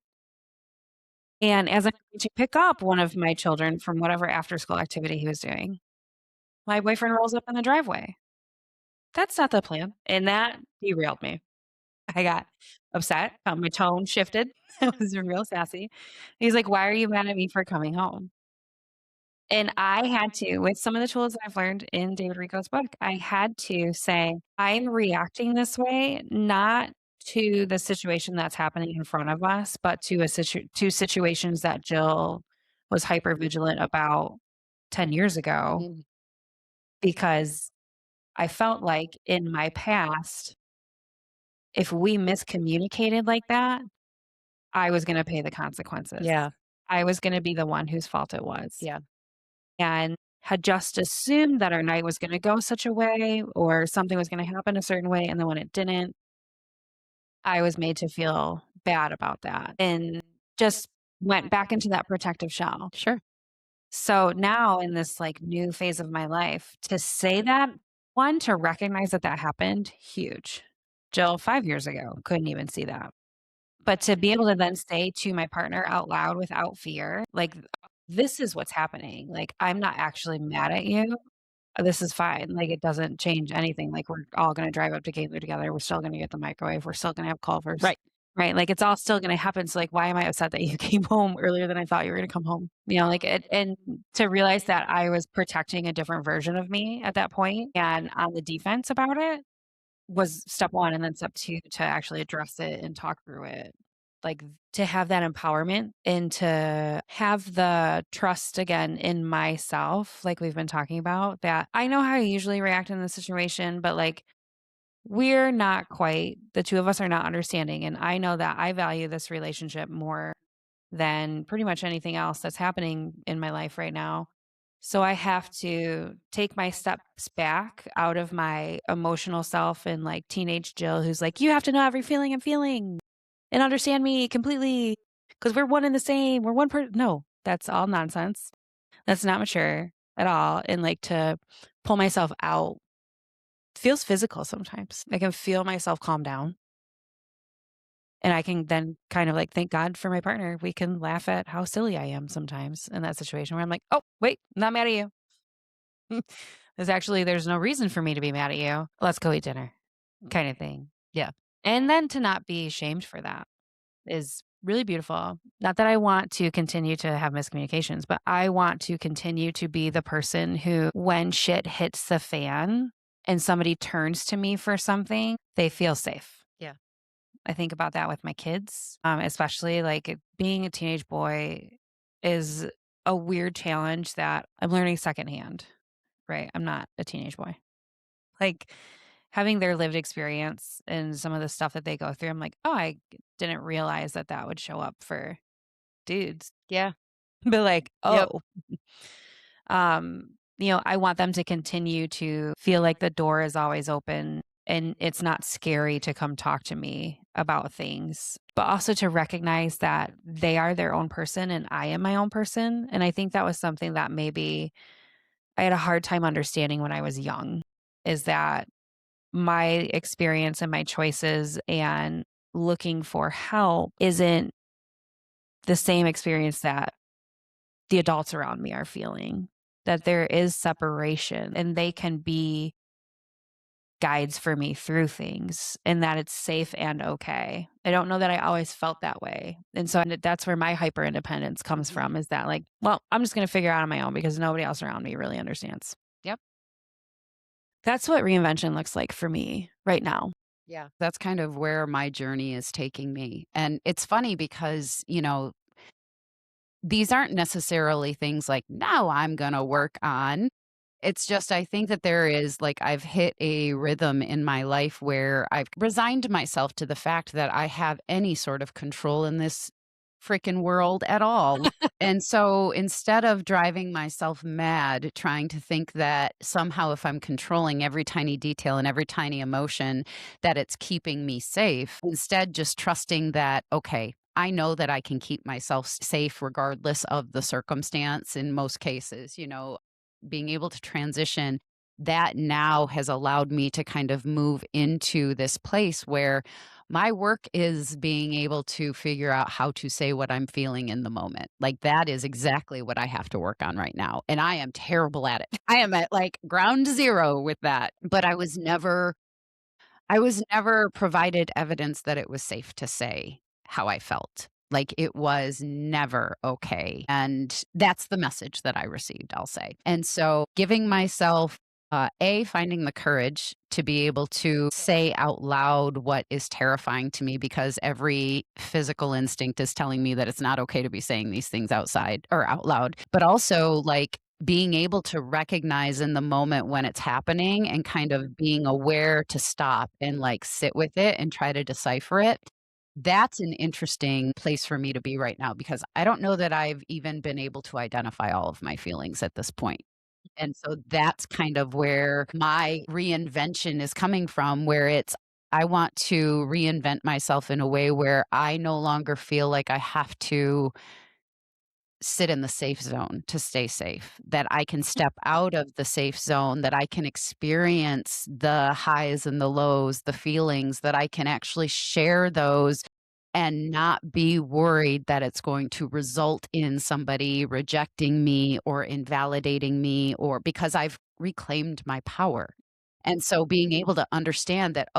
And as I'm going to pick up one of my children from whatever after school activity he was doing, my boyfriend rolls up in the driveway. That's not the plan. And that derailed me. I got upset. My tone shifted. I was real sassy. He's like, "Why are you mad at me for coming home?" And I had to, with some of the tools that I've learned in David Rico's book, I had to say, I'm reacting this way, not to the situation that's happening in front of us, but to to situations that Jill was hyper vigilant about 10 years ago, Mhm. because I felt like in my past, if we miscommunicated like that, I was going to pay the consequences. Yeah. I was going to be the one whose fault it was. Yeah. And had just assumed that our night was gonna go such a way or something was gonna happen a certain way, and then when it didn't, I was made to feel bad about that and just went back into that protective shell. Sure. So now in this, like, new phase of my life, to say that, 1, to recognize that that happened, huge. Jill, 5 years ago, couldn't even see that. But to be able to then say to my partner out loud without fear, like, "This is what's happening. Like, I'm not actually mad at you. This is fine. Like, it doesn't change anything. Like, we're all gonna drive up to Gateway together. We're still gonna get the microwave. We're still gonna have Culver's, Right. right? Like, it's all still gonna happen. So, like, why am I upset that you came home earlier than I thought you were gonna come home? You know, like, and to realize that I was protecting a different version of me at that point and on the defense about it was step 1, and then step 2 to actually address it and talk through it. Like, to have that empowerment and to have the trust again in myself, like we've been talking about, that I know how I usually react in this situation, but, like, we're not quite the 2 of us are not understanding, and I know that I value this relationship more than pretty much anything else that's happening in my life right now. So I have to take my steps back out of my emotional self and like teenage Jill, who's like, you have to know every feeling I'm feeling and understand me completely because we're one and the same. We're one person. No, that's all nonsense. That's not mature at all. And like to pull myself out feels physical sometimes. I can feel myself calm down. And I can then kind of like thank God for my partner. We can laugh at how silly I am sometimes in that situation where I'm like, oh, wait, I'm not mad at you. There's no reason for me to be mad at you. Let's go eat dinner kind of thing. Yeah. And then to not be shamed for that is really beautiful. Not that I want to continue to have miscommunications, but I want to continue to be the person who, when shit hits the fan and somebody turns to me for something, they feel safe. Yeah. I think about that with my kids, especially like being a teenage boy is a weird challenge that I'm learning secondhand, right? I'm not a teenage boy. Like having their lived experience and some of the stuff that they go through, I'm like, oh, I didn't realize that that would show up for dudes. Yeah. But like, Yep. oh, I want them to continue to feel like the door is always open and it's not scary to come talk to me about things, but also to recognize that they are their own person and I am my own person. And I think that was something that maybe I had a hard time understanding when I was young is that my experience and my choices and looking for help isn't the same experience that the adults around me are feeling, that there is separation and they can be guides for me through things and that it's safe and okay. I don't know that I always felt that way. And so that's where my hyper independence comes Mhm. from is that like, well, I'm just going to figure it out on my own because nobody else around me really understands. Yep. That's what reinvention looks like for me right now. Yeah. That's kind of where my journey is taking me. And it's funny because, these aren't necessarily things like, now I'm going to work on. It's just, I think that there is like, I've hit a rhythm in my life where I've resigned myself to the fact that I have any sort of control in this freaking world at all. And so instead of driving myself mad trying to think that somehow if I'm controlling every tiny detail and every tiny emotion, that it's keeping me safe, instead just trusting that, okay, I know that I can keep myself safe regardless of the circumstance in most cases, being able to transition that now has allowed me to kind of move into this place where my work is being able to figure out how to say what I'm feeling in the moment. Like that is exactly what I have to work on right now. And I am terrible at it. I am at like ground zero with that. But I was never provided evidence that it was safe to say how I felt. Like it was never okay. And that's the message that I received, I'll say. And so giving myself, finding the courage to be able to say out loud what is terrifying to me because every physical instinct is telling me that it's not okay to be saying these things outside or out loud. But also, like, being able to recognize in the moment when it's happening and kind of being aware to stop and like sit with it and try to decipher it. That's an interesting place for me to be right now because I don't know that I've even been able to identify all of my feelings at this point. And so that's kind of where my reinvention is coming from, where it's I want to reinvent myself in a way where I no longer feel like I have to sit in the safe zone to stay safe, that I can step out of the safe zone, that I can experience the highs and the lows, the feelings, that I can actually share those and not be worried that it's going to result in somebody rejecting me or invalidating me or because I've reclaimed my power. And so being able to understand that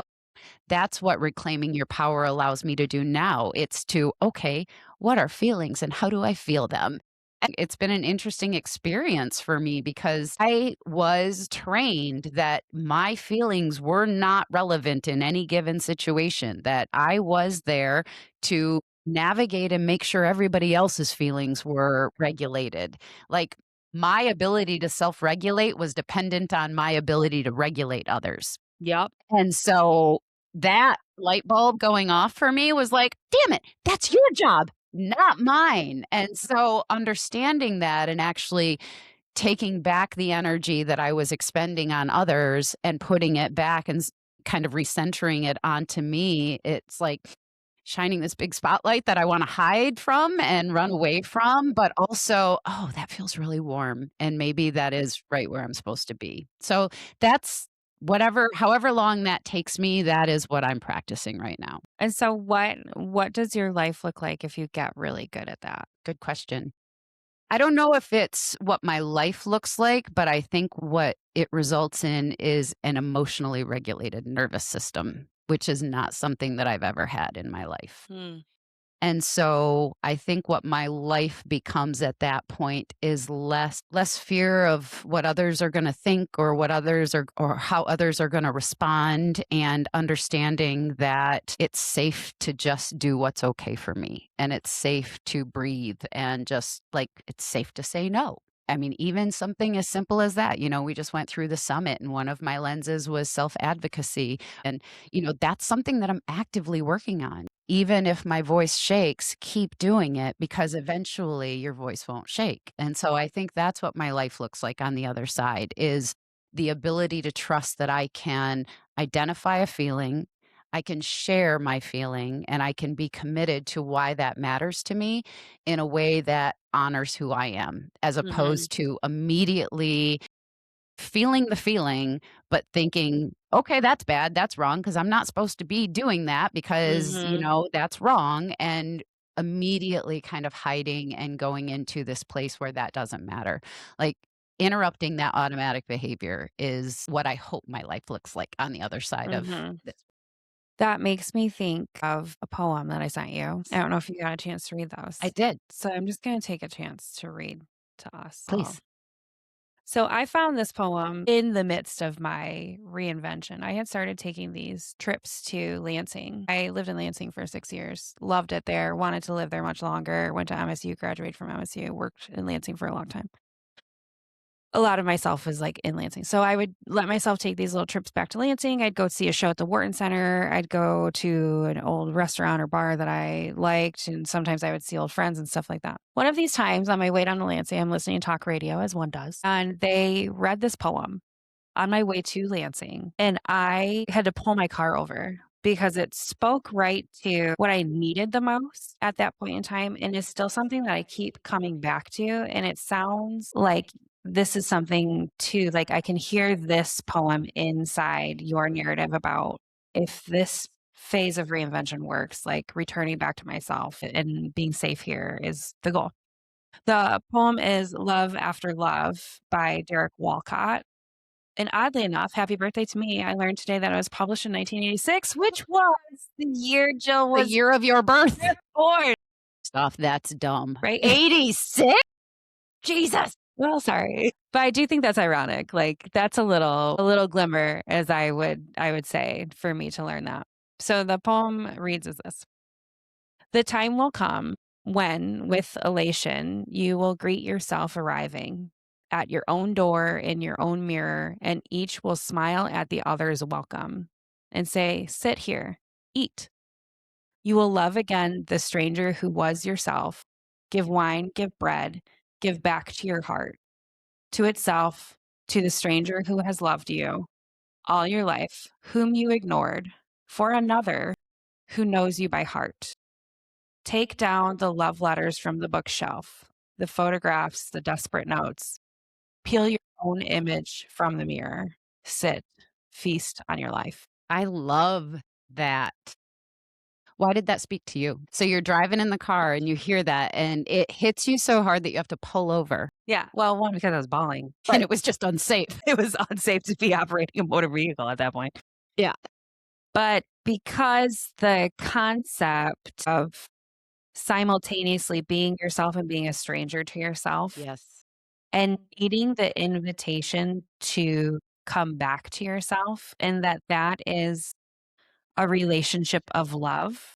that's what reclaiming your power allows me to do now. It's to, okay, what are feelings and how do I feel them? And it's been an interesting experience for me because I was trained that my feelings were not relevant in any given situation, that I was there to navigate and make sure everybody else's feelings were regulated. Like my ability to self regulate was dependent on my ability to regulate others. Yep. And so that light bulb going off for me was like, "Damn it, that's your job, not mine." And so understanding that and actually taking back the energy that I was expending on others and putting it back and kind of recentering it onto me, it's like shining this big spotlight that I wanna hide from and run away from, but also, "Oh, that feels really warm, and maybe that is right where I'm supposed to be." So that's however long that takes me, that is what I'm practicing right now. And so what does your life look like if you get really good at that? Good question. I don't know if it's what my life looks like, but I think what it results in is an emotionally regulated nervous system, which is not something that I've ever had in my life. Hmm. And so I think what my life becomes at that point is less fear of what others are going to think or what others are or how others are going to respond and understanding that it's safe to just do what's okay for me and it's safe to breathe and just like it's safe to say no. I mean, even something as simple as that, we just went through the summit and one of my lenses was self advocacy. And, that's something that I'm actively working on. Even if my voice shakes, keep doing it because eventually your voice won't shake. And so I think that's what my life looks like on the other side is the ability to trust that I can identify a feeling, I can share my feeling, and I can be committed to why that matters to me in a way that honors who I am, as Mhm. opposed to immediately feeling the feeling, but thinking, "Okay, that's bad, that's wrong, because 'cause I'm not supposed to be doing that because, Mhm. that's wrong," and immediately kind of hiding and going into this place where that doesn't matter. Like interrupting that automatic behavior is what I hope my life looks like on the other side of Mhm. this. That makes me think of a poem that I sent you. I don't know if you got a chance to read I those. did. So I'm just gonna take a chance to read to us all. Please. So I found this poem in the midst of my reinvention. I had started taking these trips to Lansing. I lived in Lansing for 6 years, loved it there, wanted to live there much longer, went to MSU, graduated from MSU, worked in Lansing for a long time. A lot of myself is, like, in Lansing. So I would let myself take these little trips back to Lansing. I'd go see a show at the Wharton Center. I'd go to an old restaurant or bar that I liked, and sometimes I would see old friends and stuff like that. One of these times on my way down to Lansing, I'm listening to talk radio, as one does, and they read this poem on my way to Lansing, and I had to pull my car over because it spoke right to what I needed the most at that point in time, and is still something that I keep coming back to, and it sounds like this is something too, like, I can hear this poem inside your narrative about if this phase of reinvention works, like, returning back to myself and being safe here is the goal. The poem is Love After Love by Derek Walcott. And oddly enough, happy birthday to me. I learned today that it was published in 1986, which was the year Jill The was year of your birth. born, Stuff that's dumb. right? 86? Jesus. Well, sorry. But I do think that's ironic. Like that's a little glimmer as I would say for me to learn that. So the poem reads as this. The time will come when, with elation, you will greet yourself arriving at your own door in your own mirror, and each will smile at the other's welcome and say, sit here, eat. You will love again the stranger who was yourself. Give wine, give bread, give back to your heart, to itself, to the stranger who has loved you all your life, whom you ignored, for another who knows you by heart. Take down the love letters from the bookshelf, the photographs, the desperate notes. Peel your own image from the mirror. Sit, feast on your life. I love that. Why did that speak to you? So you're driving in the car and you hear that and it hits you so hard that you have to pull over Yeah. Well, one, because I was bawling, and but it was just unsafe. it was unsafe to be operating a motor vehicle at that point. Yeah. But because the concept of simultaneously being yourself and being a stranger to yourself Yes. and needing the invitation to come back to yourself, and that is a relationship of love,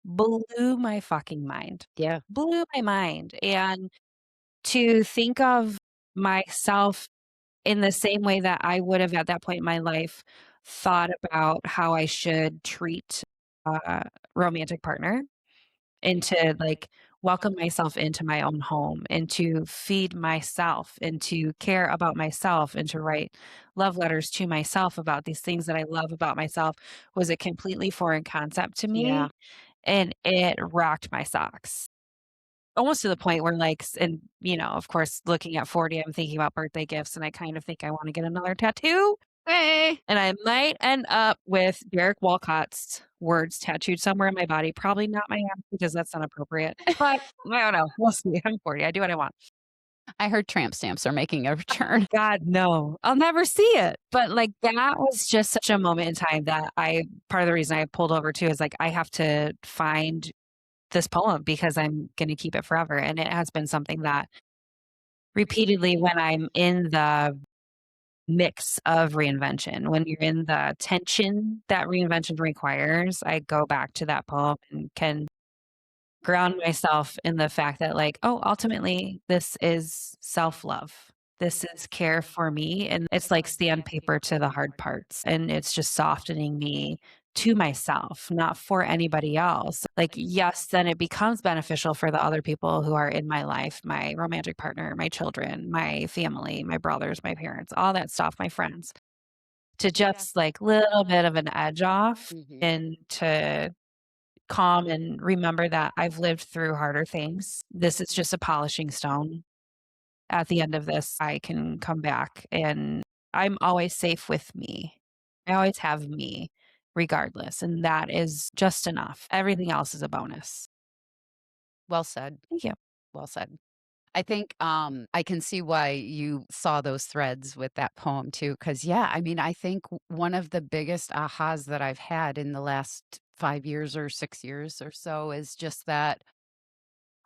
blew my fucking mind. Yeah. Blew my mind, and to think of myself in the same way that I would have at that point in my life thought about how I should treat a romantic partner and to like welcome myself into my own home and to feed myself and to care about myself and to write love letters to myself about these things that I love about myself was a completely foreign concept to Yeah. me. And it rocked my socks almost to the point where like, and of course, looking at 40, I'm thinking about birthday gifts and I kind of think I want to get another tattoo. Hey. And I might end up with Derek Walcott's words tattooed somewhere in my body. Probably not my ass because that's not appropriate. But I don't know. We'll see. I'm 40. I do what I want. I heard tramp stamps are making a return. God, no. I'll never see it. But like that was just such a moment in time that part of the reason I pulled over too is like I have to find this poem because I'm going to keep it forever. And it has been something that repeatedly when I'm in the mix of reinvention. When you're in the tension that reinvention requires, I go back to that poem and can ground myself in the fact that, like, oh, ultimately, this is self love. This is care for me. And it's like sandpaper to the hard parts. And it's just softening me to myself, not for anybody else. Like, yes, then it becomes beneficial for the other people who are in my life, my romantic partner, my children, my family, my brothers, my parents, all that stuff, my friends, to just like little bit of an edge off Mhm. and to calm and remember that I've lived through harder things. This is just a polishing stone. At the end of this, I can come back and I'm always safe with me. I always have me regardless. And that is just enough. Everything else is a bonus. Well said. Thank you. Well said. I think, I can see why you saw those threads with that poem too. Cause yeah, I mean, I think one of the biggest ahas that I've had in the last 5 years or 6 years or so is just that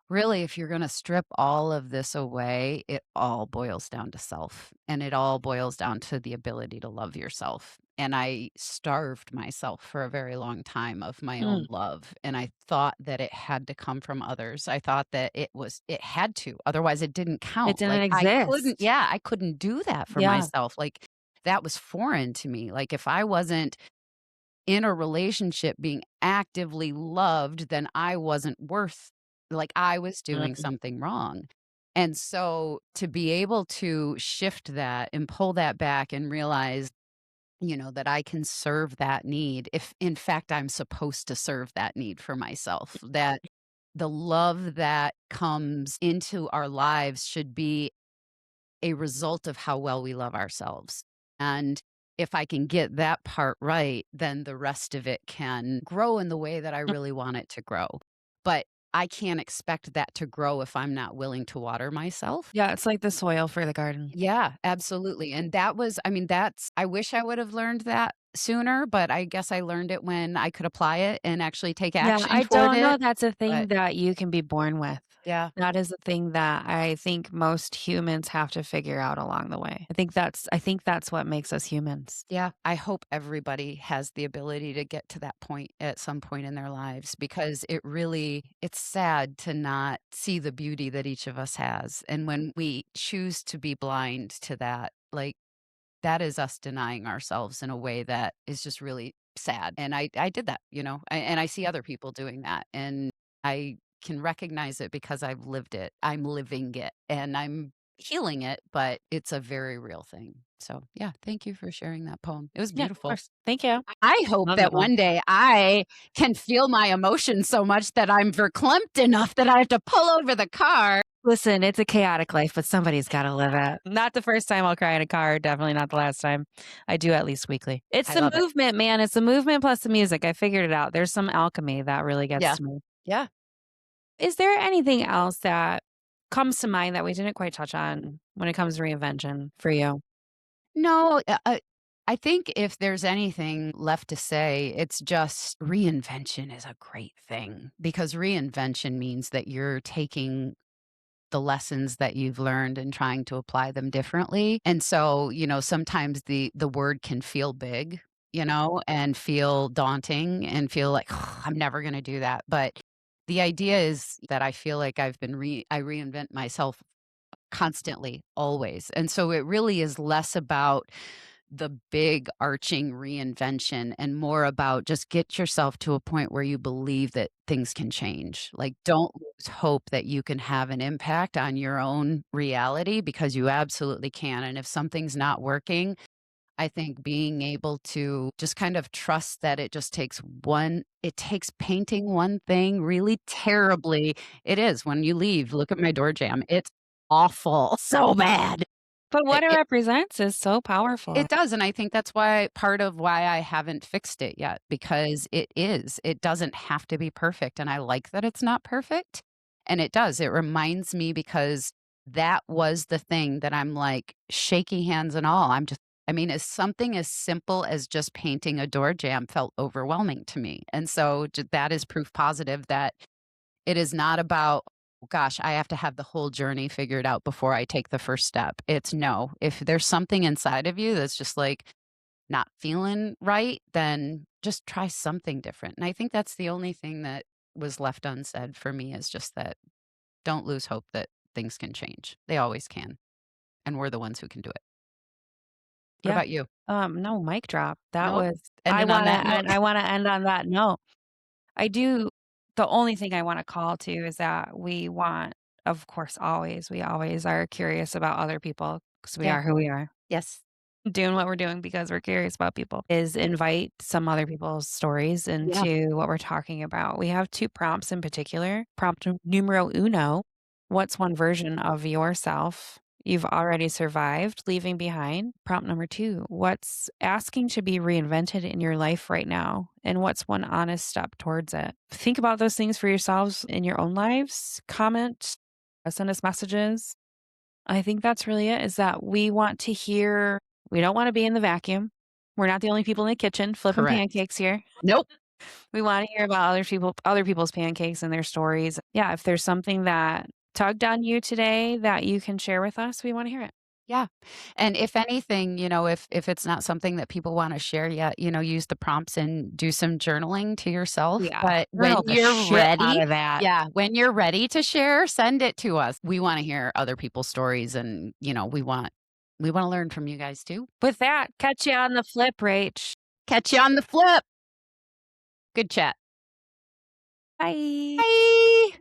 really, if you're gonna strip all of this away, it all boils down to self, and it all boils down to the ability to love yourself, and I starved myself for a very long time of my Mm, own love, and I thought that it had to come from others. I thought that it had to, otherwise it didn't it count. didn't Like, exist. I couldn't do that for Yeah. myself, like, that was foreign to me. Like, if I wasn't in a relationship being actively loved, then I wasn't worth like, I was doing Mm. something wrong. And so to be able to shift that and pull that back and realize, that I can serve that need if in fact I'm supposed to serve that need for myself, that the love that comes into our lives should be a result of how well we love ourselves. And if I can get that part right, then the rest of it can grow in the way that I really want it to grow. But I can't expect that to grow if I'm not willing to water myself. Yeah, it's like the soil for the garden. Yeah, absolutely. And that was, I mean, I wish I would have learned that sooner, but I guess I learned it when I could apply it and actually take Yeah, action I toward don't know it. that's a But thing that you can be born with. yeah. That is a thing that I think most humans have to figure out along the way. I think that's what makes us humans. Yeah, I hope everybody has the ability to get to that point at some point in their lives because it's sad to not see the beauty that each of us has. And when we choose to be blind to that, like that is us denying ourselves in a way that is just really sad. And I did that, and I see other people doing that. And I can recognize it because I've lived it. I'm living it and I'm healing it, but it's a very real thing. So, yeah, thank you for sharing that poem. It was Yeah, of beautiful. course. Thank you. I hope Love that that poem. one day I can feel my emotions so much that I'm verklempt enough that I have to pull over the car. Listen, it's a chaotic life, but somebody's gotta live it. Not the first time I'll cry in a car, definitely not the last time. I do at least weekly. It's I the love it. movement, man, it's the movement plus the music, I figured it out. There's some alchemy that really gets Yeah. to me. Yeah. Is there anything else that comes to mind that we didn't quite touch on when it comes to reinvention for you? No, I think if there's anything left to say, it's just reinvention is a great thing because reinvention means that you're taking the lessons that you've learned and trying to apply them differently. And so, sometimes the word can feel big, and feel daunting and feel like I'm never going to do that. But the idea is that I feel like I reinvent myself constantly, always. And so it really is less about the big arching reinvention and more about just get yourself to a point where you believe that things can change. Like, don't lose hope that you can have an impact on your own reality because you absolutely can. And if something's not working, I think being able to just kind of trust that it takes painting one thing really terribly. It is when you leave, look at my door jamb. It's awful, so bad. But what it represents is so powerful. It does, and I think that's why part of why I haven't fixed it yet, because it doesn't have to be perfect, and I like that it's not perfect, and it does, it reminds me because that was the thing that I'm, like, shaky hands and all, I mean, as something as simple as just painting a door jamb felt overwhelming to me, and so j that is proof positive that it is not about, "Oh gosh, I have to have the whole journey figured out before I take the first step." It's no. If there's something inside of you that's just, like, not feeling right, then just try something different, and I think that's the only thing that was left unsaid for me is just that don't lose hope that things can change. They always can, and we're the ones who can do it. What Yeah. about you? No, mic drop. That Nope. was Ending on that note? I wanna end on that note. I do the only thing I wanna call to is that we want of course, we always are curious about other people because we Yeah. are who we are. Yes. Doing what we're doing because we're curious about people is invite some other people's stories Yeah. into what we're talking about. We have 2 prompts in particular. Prompt numero uno, what's one version of yourself you've already survived leaving behind? Prompt number 2, what's asking to be reinvented in your life right now? And what's one honest step towards it? Think about those things for yourselves in your own lives. Comment send us messages. I think that's really it, is that we want to hear we don't wanna be in the vacuum. We're not the only people in the kitchen flipping Correct. pancakes here. Nope. We wanna hear about other people's pancakes and their stories. Yeah, if there's something that tugged on you today that you can share with us, we wanna hear it. Yeah. And if anything, if it's not something that people wanna share yet, use the prompts and do some journaling to yourself, Yeah, but when journal the you're shit out ready of that. yeah, when you're ready to share, send it to us. We wanna hear other people's stories and, we wanna learn from you guys too. With that, catch you on the flip, Rach. Catch you on the flip. Good chat. Bye. Bye.